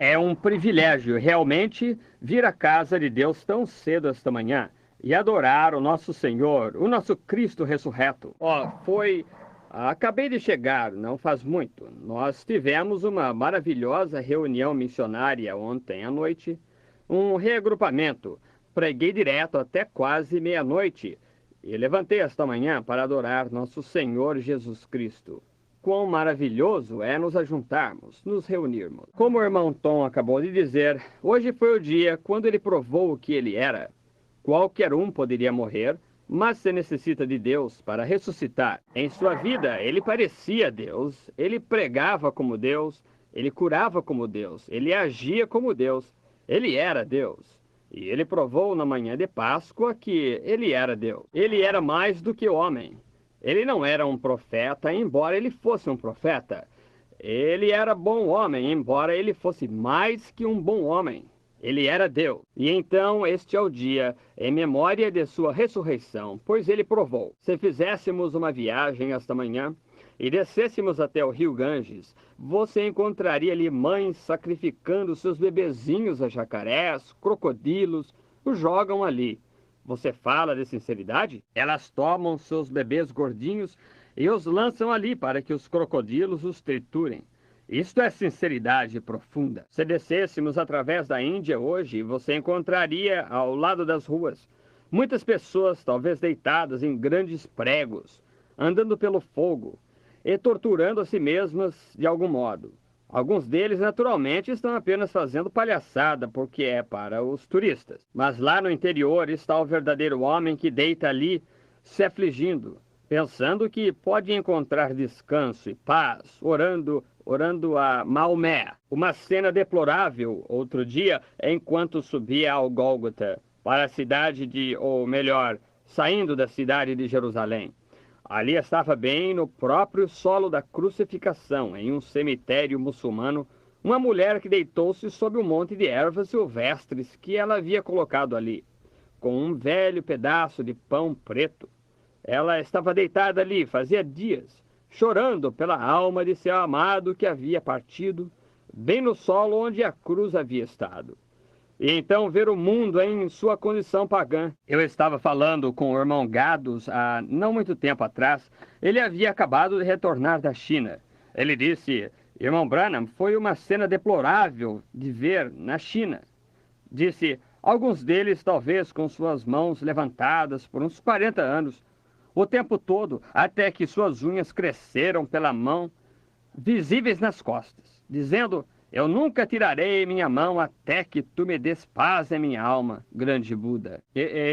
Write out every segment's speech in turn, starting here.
É um privilégio realmente vir à casa de Deus tão cedo esta manhã e adorar o nosso Senhor, o nosso Cristo ressurreto. Acabei de chegar, não faz muito. Nós tivemos uma maravilhosa reunião missionária ontem à noite, um reagrupamento. Preguei direto até quase meia-noite e levantei esta manhã para adorar nosso Senhor Jesus Cristo. Quão maravilhoso é nos ajuntarmos, nos reunirmos. Como o irmão Tom acabou de dizer, hoje foi o dia quando ele provou o que ele era. Qualquer um poderia morrer, mas se necessita de Deus para ressuscitar. Em sua vida, ele parecia Deus, ele pregava como Deus, ele curava como Deus, ele agia como Deus, ele era Deus. E ele provou na manhã de Páscoa que ele era Deus. Ele era mais do que homem. Ele não era um profeta, embora ele fosse um profeta. Ele era bom homem, embora ele fosse mais que um bom homem. Ele era Deus. E então este é o dia em memória de sua ressurreição, pois ele provou. Se fizéssemos uma viagem esta manhã e descêssemos até o rio Ganges, você encontraria ali mães sacrificando seus bebezinhos a jacarés, crocodilos, os jogam ali. Você fala de sinceridade? Elas tomam seus bebês gordinhos e os lançam ali para que os crocodilos os triturem. Isto é sinceridade profunda. Se descêssemos através da Índia hoje, você encontraria ao lado das ruas muitas pessoas, talvez deitadas em grandes pregos, andando pelo fogo e torturando a si mesmas de algum modo. Alguns deles, naturalmente, estão apenas fazendo palhaçada, porque é para os turistas. Mas lá no interior está o verdadeiro homem que deita ali, se afligindo, pensando que pode encontrar descanso e paz, orando a Maomé. Uma cena deplorável, outro dia, enquanto subia ao Gólgota, para a cidade ou melhor, saindo da cidade de Jerusalém. Ali estava bem no próprio solo da crucificação, em um cemitério muçulmano, uma mulher que deitou-se sob um monte de ervas silvestres que ela havia colocado ali, com um velho pedaço de pão preto. Ela estava deitada ali fazia dias, chorando pela alma de seu amado que havia partido, bem no solo onde a cruz havia estado. E então ver o mundo em sua condição pagã. Eu estava falando com o irmão Gados há não muito tempo atrás. Ele havia acabado de retornar da China. Ele disse, irmão Branham, foi uma cena deplorável de ver na China. Disse, alguns deles talvez com suas mãos levantadas por uns 40 anos, o tempo todo, até que suas unhas cresceram pela mão, visíveis nas costas, dizendo, eu nunca tirarei minha mão até que tu me des paz em minha alma, grande Buda.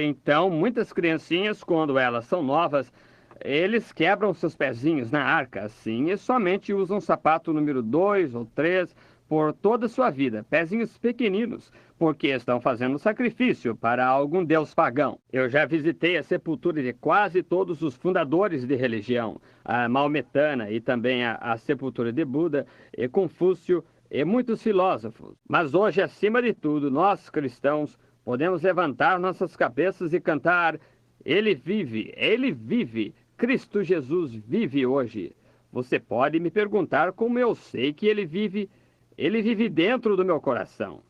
Então, muitas criancinhas, quando elas são novas, eles quebram seus pezinhos na arca, assim, e somente usam sapato número 2 ou 3 por toda a sua vida, pezinhos pequeninos, porque estão fazendo sacrifício para algum deus pagão. Eu já visitei a sepultura de quase todos os fundadores de religião, a maometana e também a sepultura de Buda e Confúcio, e muitos filósofos. Mas hoje, acima de tudo, nós cristãos podemos levantar nossas cabeças e cantar: Ele vive, Cristo Jesus vive hoje. Você pode me perguntar como eu sei que Ele vive dentro do meu coração.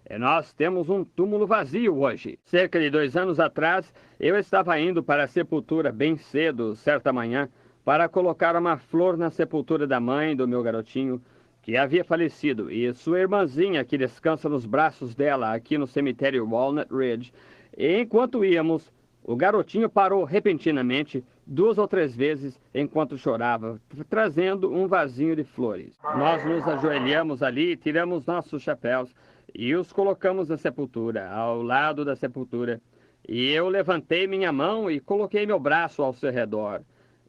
E nós temos um túmulo vazio hoje. Cerca de 2 anos atrás, eu estava indo para a sepultura bem cedo, certa manhã, para colocar uma flor na sepultura da mãe do meu garotinho, que havia falecido, e sua irmãzinha, que descansa nos braços dela, aqui no cemitério Walnut Ridge. E enquanto íamos, o garotinho parou repentinamente 2 ou 3 vezes enquanto chorava, trazendo um vasinho de flores. Nós nos ajoelhamos ali, tiramos nossos chapéus e os colocamos na sepultura, ao lado da sepultura. E eu levantei minha mão e coloquei meu braço ao seu redor.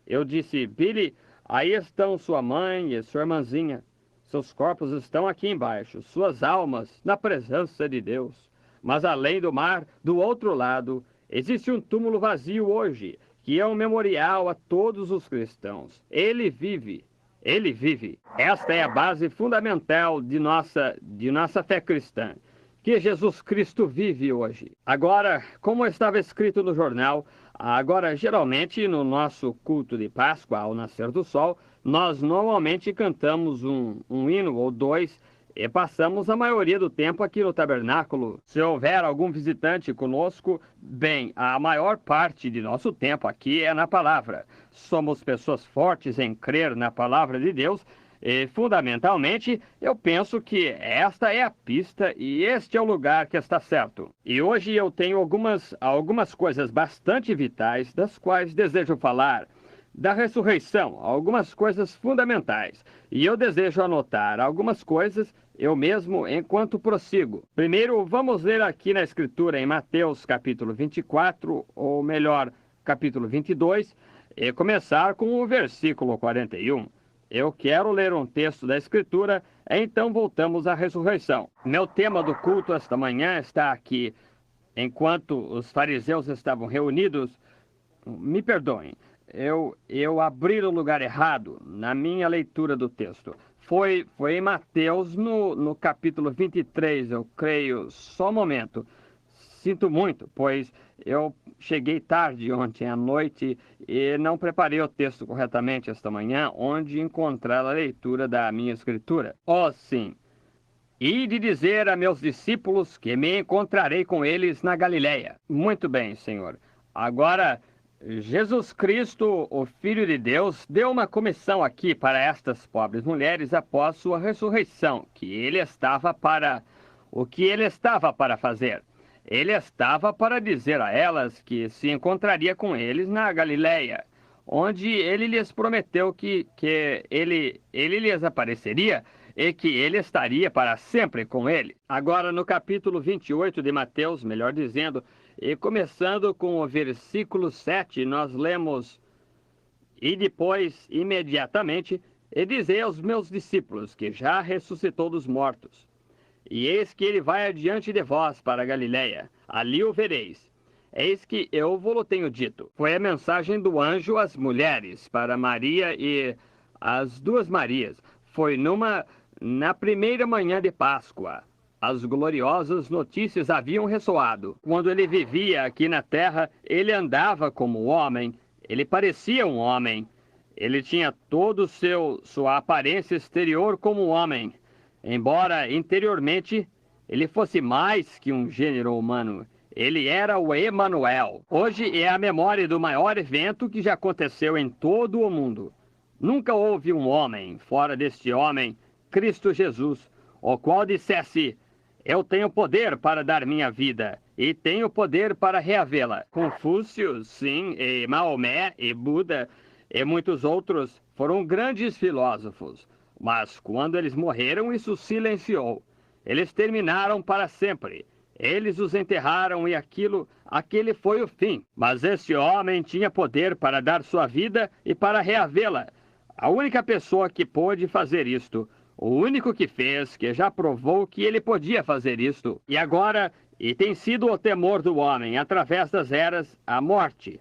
Eu disse, Billy, aí estão sua mãe e sua irmãzinha. Seus corpos estão aqui embaixo, suas almas na presença de Deus. Mas além do mar, do outro lado, existe um túmulo vazio hoje, que é um memorial a todos os cristãos. Ele vive. Ele vive. Esta é a base fundamental de nossa fé cristã, que Jesus Cristo vive hoje. Agora, como estava escrito no jornal, geralmente no nosso culto de Páscoa, ao nascer do sol, nós normalmente cantamos um hino ou 2 e passamos a maioria do tempo aqui no tabernáculo. Se houver algum visitante conosco, bem, a maior parte de nosso tempo aqui é na palavra. Somos pessoas fortes em crer na palavra de Deus e, fundamentalmente, eu penso que esta é a pista e este é o lugar que está certo. E hoje eu tenho algumas coisas bastante vitais das quais desejo falar. Da ressurreição, algumas coisas fundamentais. E eu desejo anotar algumas coisas eu mesmo enquanto prossigo. Primeiro, vamos ler aqui na Escritura em Mateus capítulo 24, ou melhor, capítulo 22, e começar com o versículo 41. Eu quero ler um texto da Escritura, então voltamos à ressurreição. Meu tema do culto esta manhã está aqui. Enquanto os fariseus estavam reunidos, me perdoem, eu abri no lugar errado na minha leitura do texto. Foi em Mateus, no capítulo 23, eu creio. Só um momento. Sinto muito, pois eu cheguei tarde ontem à noite e não preparei o texto corretamente esta manhã, onde encontrar a leitura da minha escritura. Oh, sim. E de dizer a meus discípulos que me encontrarei com eles na Galileia. Muito bem, Senhor. Agora, Jesus Cristo, o Filho de Deus, deu uma comissão aqui para estas pobres mulheres após sua ressurreição, o que ele estava para fazer. Ele estava para dizer a elas que se encontraria com eles na Galileia, onde ele lhes prometeu que ele lhes apareceria e que ele estaria para sempre com ele. Agora, no capítulo 28 de Mateus, melhor dizendo, e começando com o versículo 7, nós lemos: E depois, imediatamente, e dizei aos meus discípulos que já ressuscitou dos mortos. E eis que ele vai adiante de vós para a Galileia, ali o vereis. Eis que eu vos tenho dito. Foi a mensagem do anjo às mulheres, para Maria e as duas Marias. Foi na primeira manhã de Páscoa. As gloriosas notícias haviam ressoado. Quando ele vivia aqui na terra, ele andava como homem, ele parecia um homem. Ele tinha toda sua aparência exterior como homem, embora interiormente ele fosse mais que um gênero humano. Ele era o Emanuel. Hoje é a memória do maior evento que já aconteceu em todo o mundo. Nunca houve um homem, fora deste homem, Cristo Jesus, o qual dissesse: eu tenho poder para dar minha vida, e tenho poder para reavê-la. Confúcio, sim, e Maomé, e Buda, e muitos outros foram grandes filósofos. Mas quando eles morreram, isso silenciou. Eles terminaram para sempre. Eles os enterraram e aquele foi o fim. Mas esse homem tinha poder para dar sua vida e para reavê-la. A única pessoa que pôde fazer isto, o único que fez, que já provou que ele podia fazer isto. E agora, e tem sido o temor do homem, através das eras, a morte.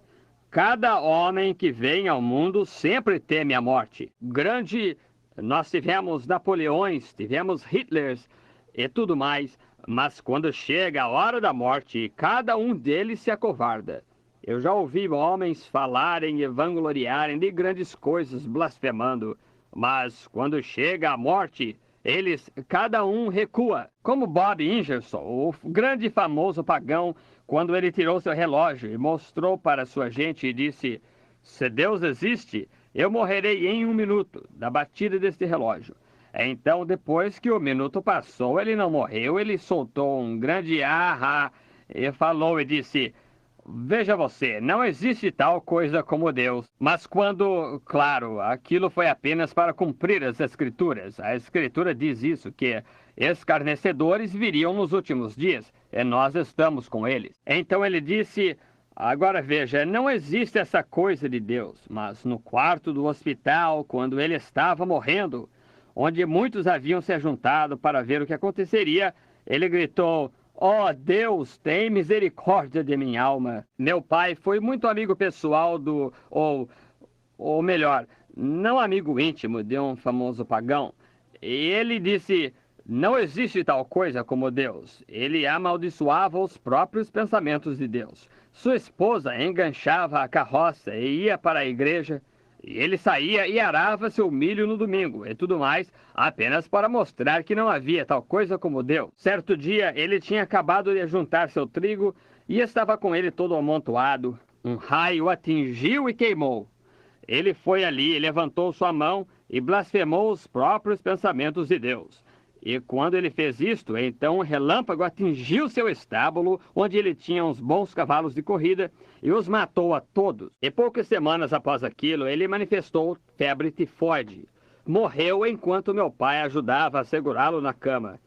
Cada homem que vem ao mundo sempre teme a morte. Nós tivemos Napoleões, tivemos Hitlers e tudo mais, mas quando chega a hora da morte, cada um deles se acovarda. Eu já ouvi homens falarem e vangloriarem de grandes coisas, blasfemando, mas quando chega a morte, cada um recua. Como Bob Ingersoll, o grande e famoso pagão, quando ele tirou seu relógio e mostrou para sua gente e disse: se Deus existe, eu morrerei em 1 minuto da batida deste relógio. Então, depois que o minuto passou, ele não morreu, ele soltou um grande ah, e falou e disse: veja você, não existe tal coisa como Deus. Mas quando, claro, aquilo foi apenas para cumprir as Escrituras. A Escritura diz isso, que escarnecedores viriam nos últimos dias, e nós estamos com eles. Então ele disse: agora veja, não existe essa coisa de Deus. Mas no quarto do hospital, quando ele estava morrendo, onde muitos haviam se juntado para ver o que aconteceria, ele gritou: ó Deus, tem misericórdia de minha alma. Meu pai foi muito amigo pessoal ou melhor, não amigo íntimo de um famoso pagão. E ele disse: não existe tal coisa como Deus. Ele amaldiçoava os próprios pensamentos de Deus. Sua esposa enganchava a carroça e ia para a igreja. E ele saía e arava seu milho no domingo e tudo mais, apenas para mostrar que não havia tal coisa como Deus. Certo dia, ele tinha acabado de juntar seu trigo e estava com ele todo amontoado. Um raio o atingiu e queimou. Ele foi ali, levantou sua mão e blasfemou os próprios pensamentos de Deus. E quando ele fez isto, então um relâmpago atingiu seu estábulo, onde ele tinha uns bons cavalos de corrida, e os matou a todos. E poucas semanas após aquilo, ele manifestou febre tifoide. Morreu enquanto meu pai ajudava a segurá-lo na cama.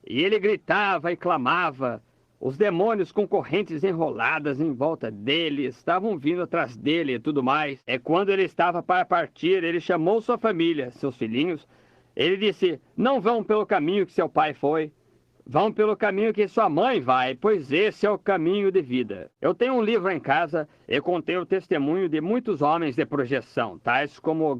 E ele gritava e clamava. Os demônios com correntes enroladas em volta dele estavam vindo atrás dele e tudo mais. E quando ele estava para partir, ele chamou sua família, seus filhinhos. Ele disse, não vão pelo caminho que seu pai foi, vão pelo caminho que sua mãe vai, pois esse é o caminho de vida. Eu tenho um livro em casa e contei o testemunho de muitos homens de projeção, tais como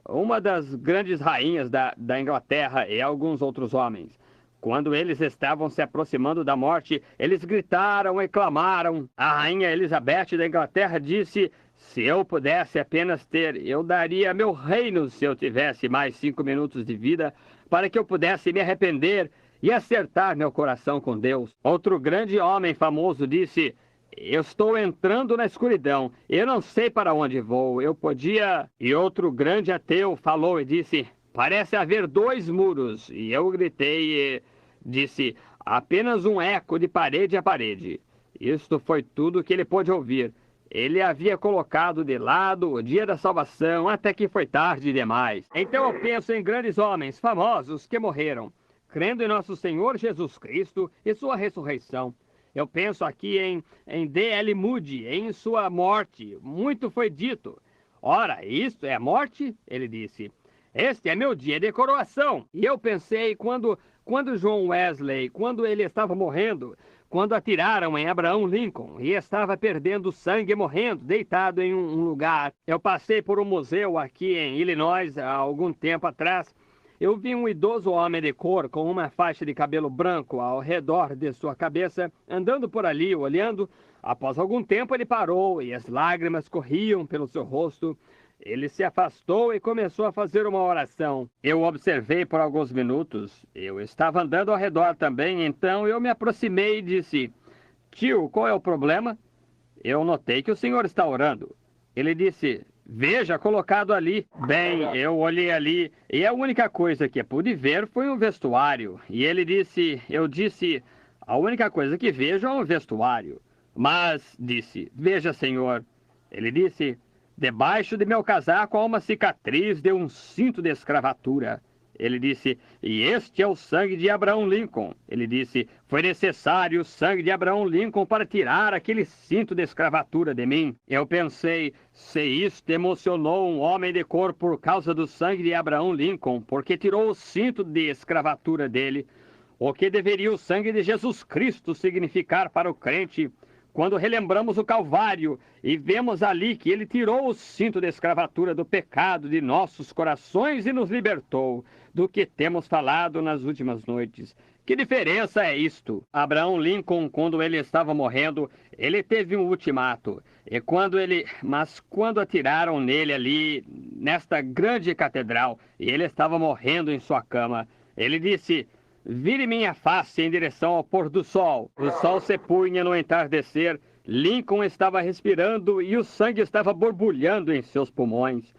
uma das grandes rainhas da Inglaterra e alguns outros homens. Quando eles estavam se aproximando da morte, eles gritaram e clamaram. A rainha Elizabeth da Inglaterra disse, se eu pudesse apenas eu daria meu reino se eu tivesse mais 5 minutos de vida, para que eu pudesse me arrepender e acertar meu coração com Deus. Outro grande homem famoso disse, eu estou entrando na escuridão, eu não sei para onde vou, eu podia... E outro grande ateu falou e disse, parece haver 2 muros. E eu gritei e disse, apenas um eco de parede a parede. Isto foi tudo que ele pôde ouvir. Ele havia colocado de lado o dia da salvação até que foi tarde demais. Então eu penso em grandes homens famosos que morreram, crendo em nosso Senhor Jesus Cristo e sua ressurreição. Eu penso aqui em D.L. Moody, em sua morte. Muito foi dito. Ora, isto é a morte? Ele disse. Este é meu dia de coroação. E eu pensei quando John Wesley, quando ele estava morrendo, quando atiraram em Abraham Lincoln e estava perdendo sangue e morrendo, deitado em um lugar. Eu passei por um museu aqui em Illinois há algum tempo atrás. Eu vi um idoso homem de cor com uma faixa de cabelo branco ao redor de sua cabeça, andando por ali, olhando. Após algum tempo ele parou e as lágrimas corriam pelo seu rosto. Ele se afastou e começou a fazer uma oração. Eu observei por alguns minutos. Eu estava andando ao redor também, então eu me aproximei e disse, tio, qual é o problema? Eu notei que o senhor está orando. Ele disse, veja, colocado ali. Bem, eu olhei ali e a única coisa que pude ver foi um vestuário. E ele disse, eu disse, a única coisa que vejo é um vestuário. Mas, disse, veja, senhor. Ele disse, debaixo de meu casaco há uma cicatriz de um cinto de escravatura. Ele disse, e este é o sangue de Abraham Lincoln. Ele disse, foi necessário o sangue de Abraham Lincoln para tirar aquele cinto de escravatura de mim. Eu pensei, se isto emocionou um homem de cor por causa do sangue de Abraham Lincoln, porque tirou o cinto de escravatura dele, o que deveria o sangue de Jesus Cristo significar para o crente? Quando relembramos o Calvário e vemos ali que ele tirou o cinto de escravatura do pecado de nossos corações e nos libertou, do que temos falado nas últimas noites. Que diferença é isto? Abraham Lincoln, quando ele estava morrendo, ele teve um ultimato. Mas quando atiraram nele ali, nesta grande catedral, e ele estava morrendo em sua cama, ele disse, vire minha face em direção ao pôr do sol. O sol se punha no entardecer, Lincoln estava respirando e o sangue estava borbulhando em seus pulmões.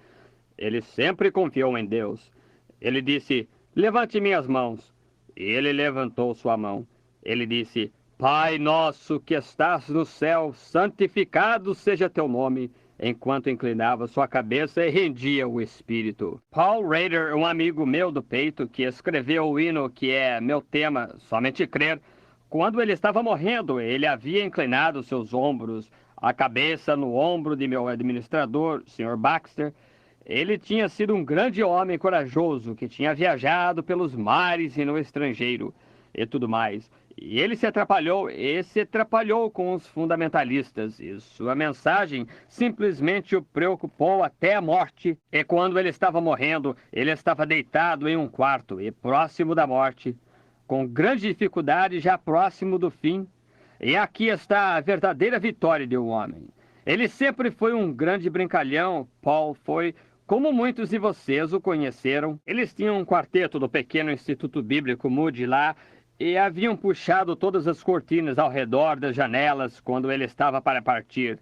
Ele sempre confiou em Deus. Ele disse, levante minhas mãos. E ele levantou sua mão. Ele disse, Pai nosso que estás no céu, santificado seja teu nome, enquanto inclinava sua cabeça e rendia o espírito. Paul Rader, um amigo meu do peito, que escreveu o hino que é meu tema, Somente Crer, quando ele estava morrendo, ele havia inclinado seus ombros, a cabeça no ombro de meu administrador, Sr. Baxter. Ele tinha sido um grande homem corajoso, que tinha viajado pelos mares e no estrangeiro, e tudo mais. E ele se atrapalhou com os fundamentalistas, e sua mensagem simplesmente o preocupou até a morte. E quando ele estava morrendo, ele estava deitado em um quarto e próximo da morte, com grande dificuldade, já próximo do fim. E aqui está a verdadeira vitória de um homem. Ele sempre foi um grande brincalhão. Paul foi, como muitos de vocês o conheceram. Eles tinham um quarteto do pequeno Instituto Bíblico Moody lá e haviam puxado todas as cortinas ao redor das janelas quando ele estava para partir.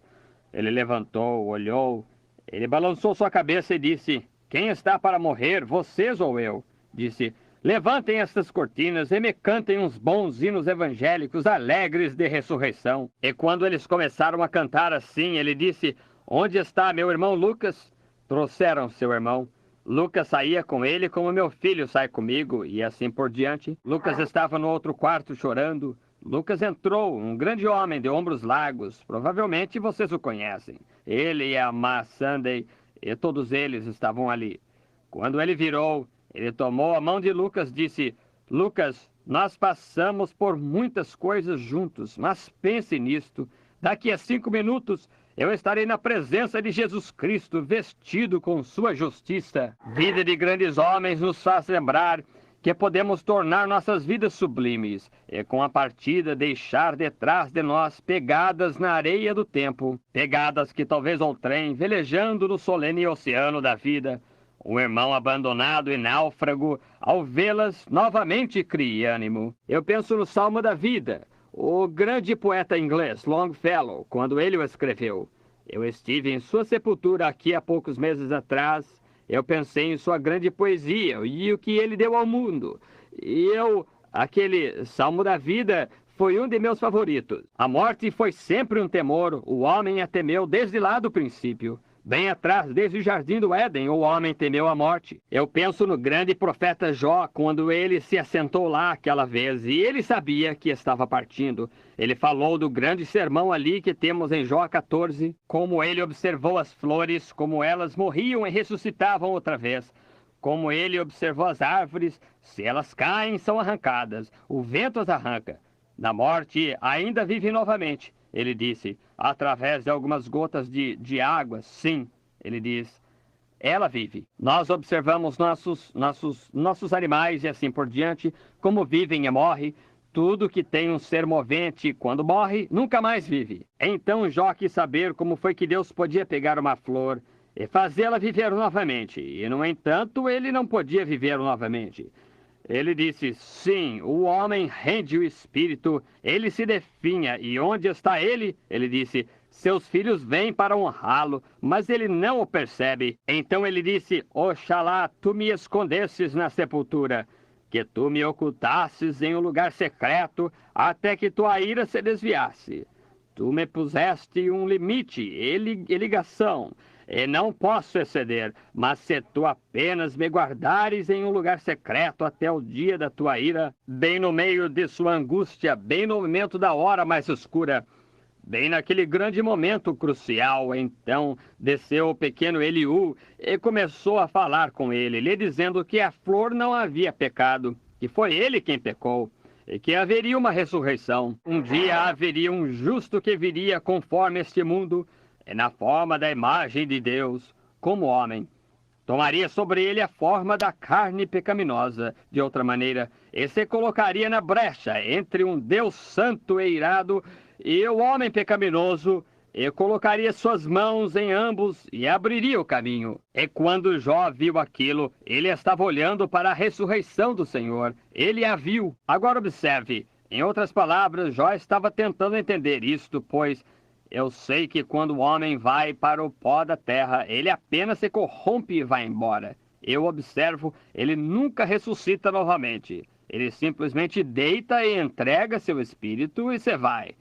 Ele levantou, olhou, ele balançou sua cabeça e disse: "Quem está para morrer, vocês ou eu?" Disse: "Levantem estas cortinas e me cantem uns bons hinos evangélicos alegres de ressurreição." E quando eles começaram a cantar assim, ele disse: "Onde está meu irmão Lucas?" Trouxeram seu irmão. Lucas saía com ele como meu filho sai comigo, e assim por diante. Lucas estava no outro quarto chorando. Lucas entrou, um grande homem de ombros largos. Provavelmente vocês o conhecem. Ele e a Ma Sunday, e todos eles estavam ali. Quando ele virou, ele tomou a mão de Lucas e disse: "Lucas, nós passamos por muitas coisas juntos, mas pense nisto. Daqui a 5 minutos, eu estarei na presença de Jesus Cristo, vestido com sua justiça." Vida de grandes homens nos faz lembrar que podemos tornar nossas vidas sublimes e com a partida deixar detrás de nós pegadas na areia do tempo, pegadas que talvez outrem, velejando no solene oceano da vida, um irmão abandonado e náufrago, ao vê-las novamente cria ânimo. Eu penso no Salmo da Vida, o grande poeta inglês Longfellow, quando ele o escreveu. Eu estive em sua sepultura aqui há poucos meses atrás. Eu pensei em sua grande poesia e o que ele deu ao mundo. E aquele Salmo da Vida foi um de meus favoritos. A morte foi sempre um temor, o homem a temeu desde lá do princípio. Bem atrás, desde o jardim do Éden, o homem temeu a morte. Eu penso no grande profeta Jó, quando ele se assentou lá aquela vez, e ele sabia que estava partindo. Ele falou do grande sermão ali que temos em Jó 14, como ele observou as flores, como elas morriam e ressuscitavam outra vez. Como ele observou as árvores, se elas caem, são arrancadas, o vento as arranca. Na morte, ainda vive novamente. Ele disse: através de algumas gotas de água, sim, ele diz, ela vive. Nós observamos nossos animais e assim por diante, como vivem e morrem. Tudo que tem um ser movente, quando morre, nunca mais vive. Então Jó quis saber como foi que Deus podia pegar uma flor e fazê-la viver novamente. E, no entanto, ele não podia viver novamente. Ele disse: sim, o homem rende o espírito, ele se definha. E onde está ele? Ele disse: seus filhos vêm para honrá-lo, mas ele não o percebe. Então ele disse: oxalá tu me escondesses na sepultura, que tu me ocultasses em um lugar secreto, até que tua ira se desviasse. Tu me puseste um limite e ligação, e não posso exceder, mas se tu apenas me guardares em um lugar secreto até o dia da tua ira, bem no meio de sua angústia, bem no momento da hora mais escura, bem naquele grande momento crucial, então desceu o pequeno Eliú e começou a falar com ele, lhe dizendo que a flor não havia pecado, que foi ele quem pecou, e que haveria uma ressurreição. Um dia haveria um justo que viria conforme este mundo, e na forma da imagem de Deus, como homem. Tomaria sobre ele a forma da carne pecaminosa, de outra maneira, e se colocaria na brecha entre um Deus santo e irado e o homem pecaminoso, e colocaria suas mãos em ambos e abriria o caminho. E quando Jó viu aquilo, ele estava olhando para a ressurreição do Senhor. Ele a viu. Agora observe. Em outras palavras, Jó estava tentando entender isto, pois eu sei que quando o homem vai para o pó da terra, ele apenas se corrompe e vai embora. Eu observo, ele nunca ressuscita novamente. Ele simplesmente deita e entrega seu espírito e se vai.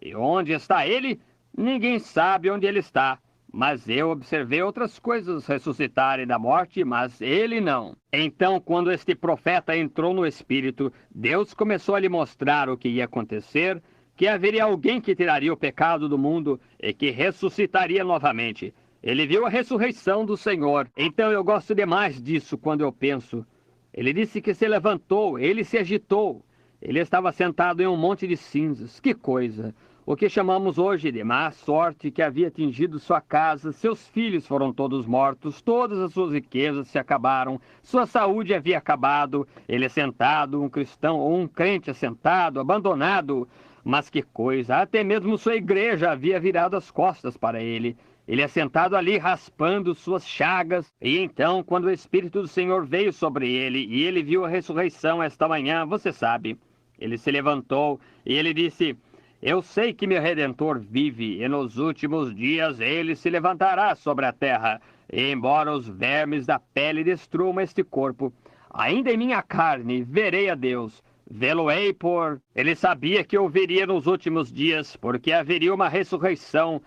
E onde está ele? Ninguém sabe onde ele está. Mas eu observei outras coisas ressuscitarem da morte, mas ele não. Então, quando este profeta entrou no espírito, Deus começou a lhe mostrar o que ia acontecer, que haveria alguém que tiraria o pecado do mundo e que ressuscitaria novamente. Ele viu a ressurreição do Senhor. Então eu gosto demais disso quando eu penso. Ele disse que se levantou, ele se agitou. Ele estava sentado em um monte de cinzas. Que coisa! O que chamamos hoje de má sorte que havia atingido sua casa, seus filhos foram todos mortos, todas as suas riquezas se acabaram, sua saúde havia acabado, ele sentado, um cristão ou um crente assentado, abandonado. Mas que coisa! Até mesmo sua igreja havia virado as costas para ele. Ele é sentado ali raspando suas chagas. E então, quando o Espírito do Senhor veio sobre ele, e ele viu a ressurreição esta manhã, você sabe, ele se levantou e ele disse: eu sei que meu Redentor vive, e nos últimos dias ele se levantará sobre a terra. E embora os vermes da pele destruam este corpo, ainda em minha carne verei a Deus. Vê-lo-ei por... Ele sabia que o veria nos últimos dias, porque haveria uma ressurreição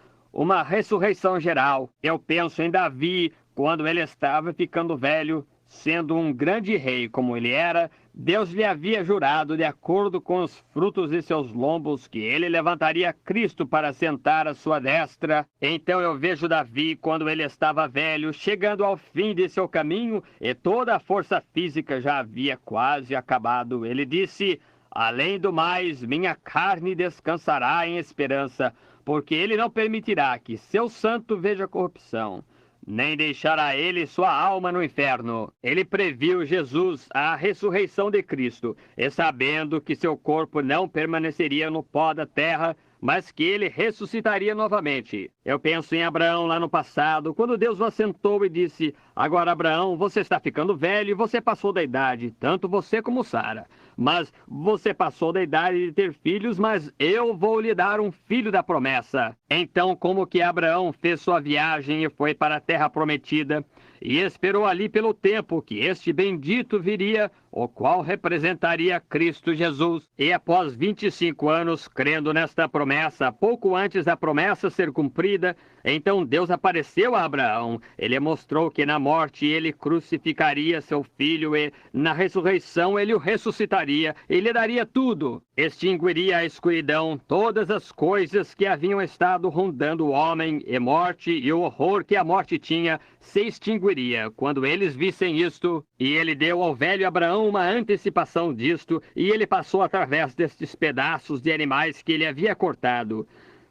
geral. Eu penso em Davi, quando ele estava ficando velho, sendo um grande rei como ele era, Deus lhe havia jurado, de acordo com os frutos de seus lombos, que ele levantaria Cristo para sentar à sua destra. Então eu vejo Davi, quando ele estava velho, chegando ao fim de seu caminho, e toda a força física já havia quase acabado. Ele disse: além do mais, minha carne descansará em esperança, porque ele não permitirá que seu santo veja corrupção, nem deixará ele sua alma no inferno. Ele previu Jesus, a ressurreição de Cristo, e sabendo que seu corpo não permaneceria no pó da terra, mas que ele ressuscitaria novamente. Eu penso em Abraão lá no passado, quando Deus o assentou e disse: agora, Abraão, você está ficando velho e você passou da idade, tanto você como Sara. Mas você passou da idade de ter filhos, mas eu vou lhe dar um filho da promessa. Então, como que Abraão fez sua viagem e foi para a terra prometida, e esperou ali pelo tempo que este bendito viria, o qual representaria Cristo Jesus. E após 25 anos, crendo nesta promessa, pouco antes da promessa ser cumprida, então Deus apareceu a Abraão. Ele mostrou que na morte ele crucificaria seu filho e na ressurreição ele o ressuscitaria e lhe daria tudo. Extinguiria a escuridão, todas as coisas que haviam estado rondando o homem, e morte e o horror que a morte tinha se extinguiria quando eles vissem isto. E ele deu ao velho Abraão uma antecipação disto, e ele passou através destes pedaços de animais que ele havia cortado,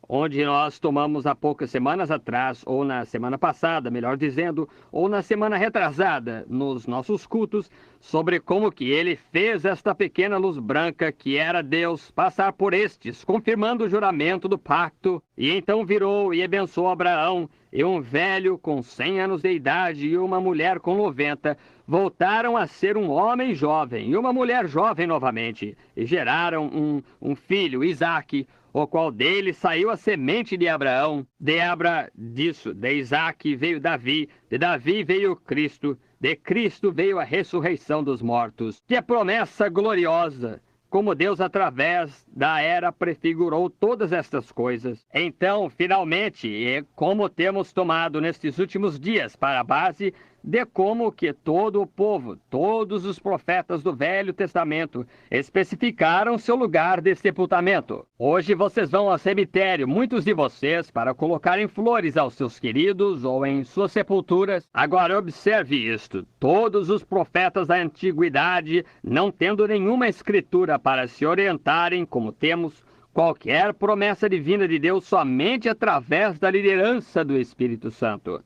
onde nós tomamos há poucas semanas atrás, ou na semana passada, melhor dizendo, ou na semana retrasada, nos nossos cultos, sobre como que ele fez esta pequena luz branca, que era Deus, passar por estes, confirmando o juramento do pacto. E então virou e abençoou Abraão, e um velho com 100 anos de idade e uma mulher com 90 voltaram a ser um homem jovem e uma mulher jovem novamente, e geraram um filho, Isaque, o qual dele saiu a semente de Abraão. De Isaque veio Davi, de Davi veio Cristo, de Cristo veio a ressurreição dos mortos. Que promessa gloriosa! Como Deus, através da era, prefigurou todas estas coisas. Então, finalmente, e como temos tomado nestes últimos dias para a base de como que todo o povo, todos os profetas do Velho Testamento, especificaram seu lugar de sepultamento. Hoje vocês vão ao cemitério, muitos de vocês, para colocarem flores aos seus queridos ou em suas sepulturas. Agora observe isto: todos os profetas da antiguidade, não tendo nenhuma escritura para se orientarem, como temos, qualquer promessa divina de Deus somente através da liderança do Espírito Santo.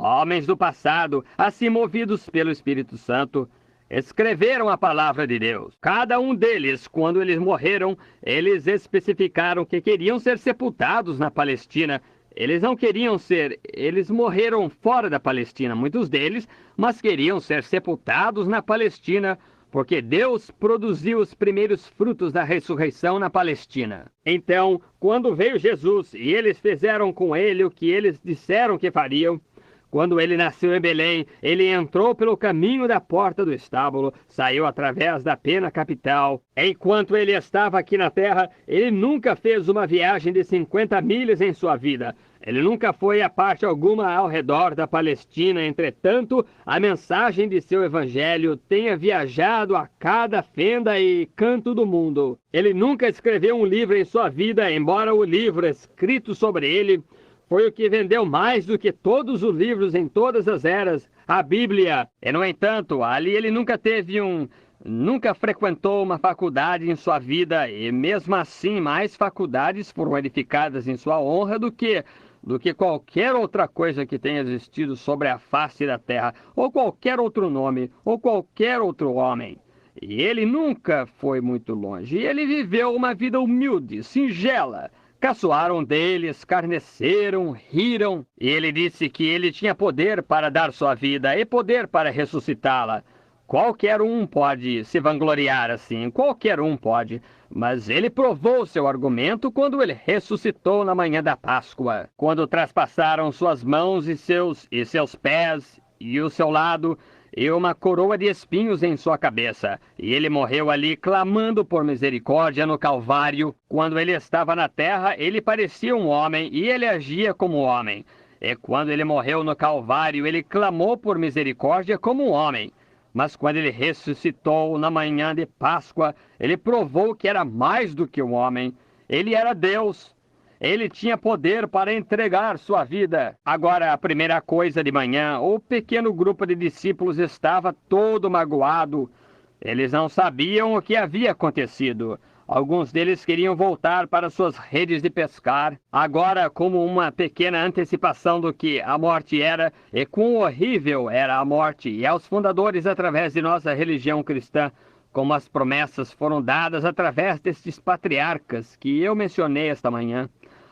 Homens do passado, assim movidos pelo Espírito Santo, escreveram a palavra de Deus. Cada um deles, quando eles morreram, eles especificaram que queriam ser sepultados na Palestina. Eles não queriam ser... Eles morreram fora da Palestina, muitos deles, mas queriam ser sepultados na Palestina, porque Deus produziu os primeiros frutos da ressurreição na Palestina. Então, quando veio Jesus e eles fizeram com ele o que eles disseram que fariam, quando ele nasceu em Belém, ele entrou pelo caminho da porta do estábulo, saiu através da pena capital. Enquanto ele estava aqui na terra, ele nunca fez uma viagem de 50 milhas em sua vida. Ele nunca foi a parte alguma ao redor da Palestina. Entretanto, a mensagem de seu evangelho tenha viajado a cada fenda e canto do mundo. Ele nunca escreveu um livro em sua vida, embora o livro escrito sobre ele foi o que vendeu mais do que todos os livros em todas as eras, a Bíblia. E, no entanto, ali ele nunca frequentou uma faculdade em sua vida, e mesmo assim mais faculdades foram edificadas em sua honra do que qualquer outra coisa que tenha existido sobre a face da terra, ou qualquer outro nome, ou qualquer outro homem. E ele nunca foi muito longe. Ele viveu uma vida humilde, singela. Caçoaram dele, escarneceram, riram. E ele disse que ele tinha poder para dar sua vida e poder para ressuscitá-la. Qualquer um pode se vangloriar assim, qualquer um pode. Mas ele provou seu argumento quando ele ressuscitou na manhã da Páscoa. Quando traspassaram suas mãos e seus pés e o seu lado, e uma coroa de espinhos em sua cabeça. E ele morreu ali clamando por misericórdia no Calvário. Quando ele estava na terra, ele parecia um homem e ele agia como homem. E quando ele morreu no Calvário, ele clamou por misericórdia como um homem. Mas quando ele ressuscitou na manhã de Páscoa, ele provou que era mais do que um homem. Ele era Deus. Ele tinha poder para entregar sua vida. Agora, a primeira coisa de manhã, o pequeno grupo de discípulos estava todo magoado. Eles não sabiam o que havia acontecido. Alguns deles queriam voltar para suas redes de pescar. Agora, como uma pequena antecipação do que a morte era, e quão horrível era a morte, e aos fundadores através de nossa religião cristã, como as promessas foram dadas através destes patriarcas que eu mencionei esta manhã.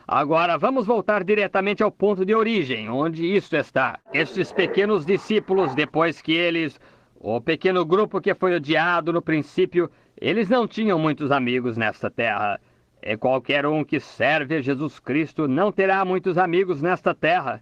Agora, vamos voltar diretamente ao ponto de origem, onde isso está. Estes pequenos discípulos, depois que o pequeno grupo que foi odiado no princípio, eles não tinham muitos amigos nesta terra. E qualquer um que serve a Jesus Cristo não terá muitos amigos nesta terra.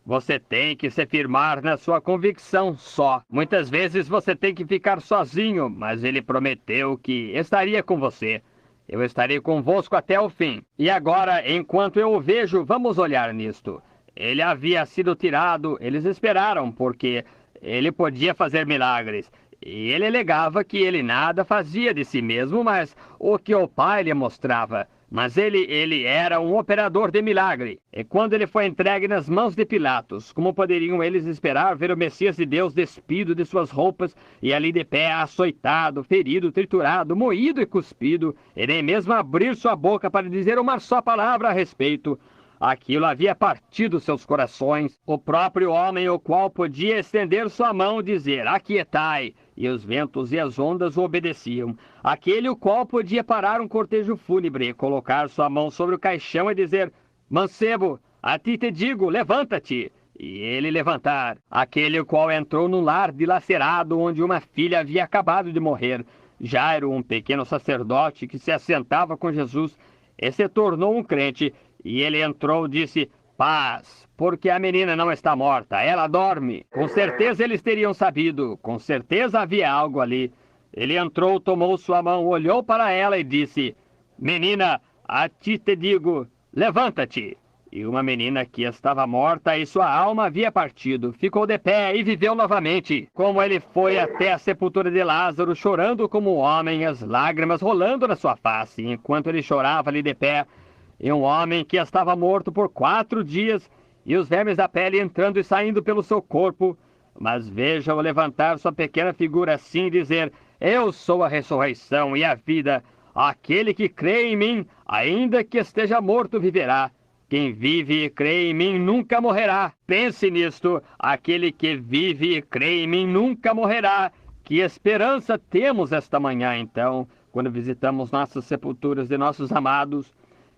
Você tem que se firmar na sua convicção só. Muitas vezes você tem que ficar sozinho, mas ele prometeu que estaria com você. Eu estarei convosco até o fim. E agora, enquanto eu o vejo, vamos olhar nisto. Ele havia sido tirado, eles esperaram, porque ele podia fazer milagres. E ele alegava que ele nada fazia de si mesmo, mas o que o Pai lhe mostrava. Mas ele era um operador de milagre. E quando ele foi entregue nas mãos de Pilatos, como poderiam eles esperar ver o Messias de Deus despido de suas roupas e ali de pé, açoitado, ferido, triturado, moído e cuspido, e nem mesmo abrir sua boca para dizer uma só palavra a respeito? Aquilo havia partido seus corações. O próprio homem, o qual podia estender sua mão e dizer, aquietai, e os ventos e as ondas o obedeciam. Aquele o qual podia parar um cortejo fúnebre, colocar sua mão sobre o caixão e dizer, mancebo, a ti te digo, levanta-te. E ele levantar. Aquele o qual entrou num lar dilacerado, onde uma filha havia acabado de morrer. Jairo, um pequeno sacerdote que se assentava com Jesus, e se tornou um crente. E ele entrou e disse, paz, porque a menina não está morta, ela dorme. Com certeza eles teriam sabido, com certeza havia algo ali. Ele entrou, tomou sua mão, olhou para ela e disse, menina, a ti te digo, levanta-te. E uma menina que estava morta e sua alma havia partido, ficou de pé e viveu novamente. Como ele foi até a sepultura de Lázaro, chorando como um homem, as lágrimas rolando na sua face, enquanto ele chorava ali de pé, e um homem que estava morto por 4 dias, e os vermes da pele entrando e saindo pelo seu corpo. Mas veja-o levantar sua pequena figura assim e dizer, eu sou a ressurreição e a vida. Aquele que crê em mim, ainda que esteja morto, viverá. Quem vive e crê em mim nunca morrerá. Pense nisto, aquele que vive e crê em mim nunca morrerá. Que esperança temos esta manhã, então, quando visitamos nossas sepulturas de nossos amados?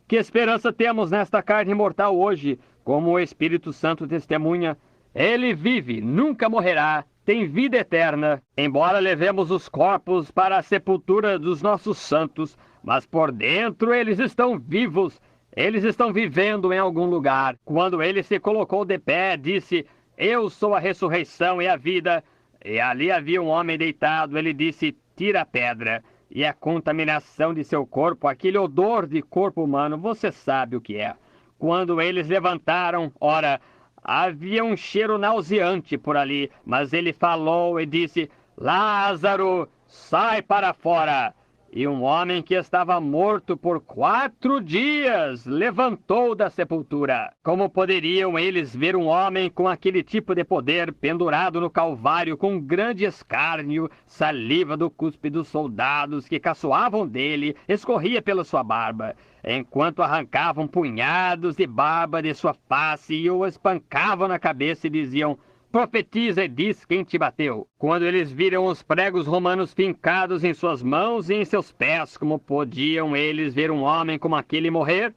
Que esperança temos nesta carne mortal hoje, como o Espírito Santo testemunha? Ele vive, nunca morrerá, tem vida eterna. Embora levemos os corpos para a sepultura dos nossos santos, mas por dentro eles estão vivos, eles estão vivendo em algum lugar. Quando ele se colocou de pé, disse, eu sou a ressurreição e a vida. E ali havia um homem deitado, ele disse, tira a pedra. E a contaminação de seu corpo, aquele odor de corpo humano, você sabe o que é. Quando eles levantaram, ora, havia um cheiro nauseante por ali, mas ele falou e disse, Lázaro, sai para fora. E um homem que estava morto por 4 dias levantou da sepultura. Como poderiam eles ver um homem com aquele tipo de poder pendurado no Calvário com grande escárnio, saliva do cuspe dos soldados que caçoavam dele, escorria pela sua barba, enquanto arrancavam punhados de barba de sua face e o espancavam na cabeça e diziam, profetiza e diz quem te bateu. Quando eles viram os pregos romanos fincados em suas mãos e em seus pés, como podiam eles ver um homem como aquele morrer?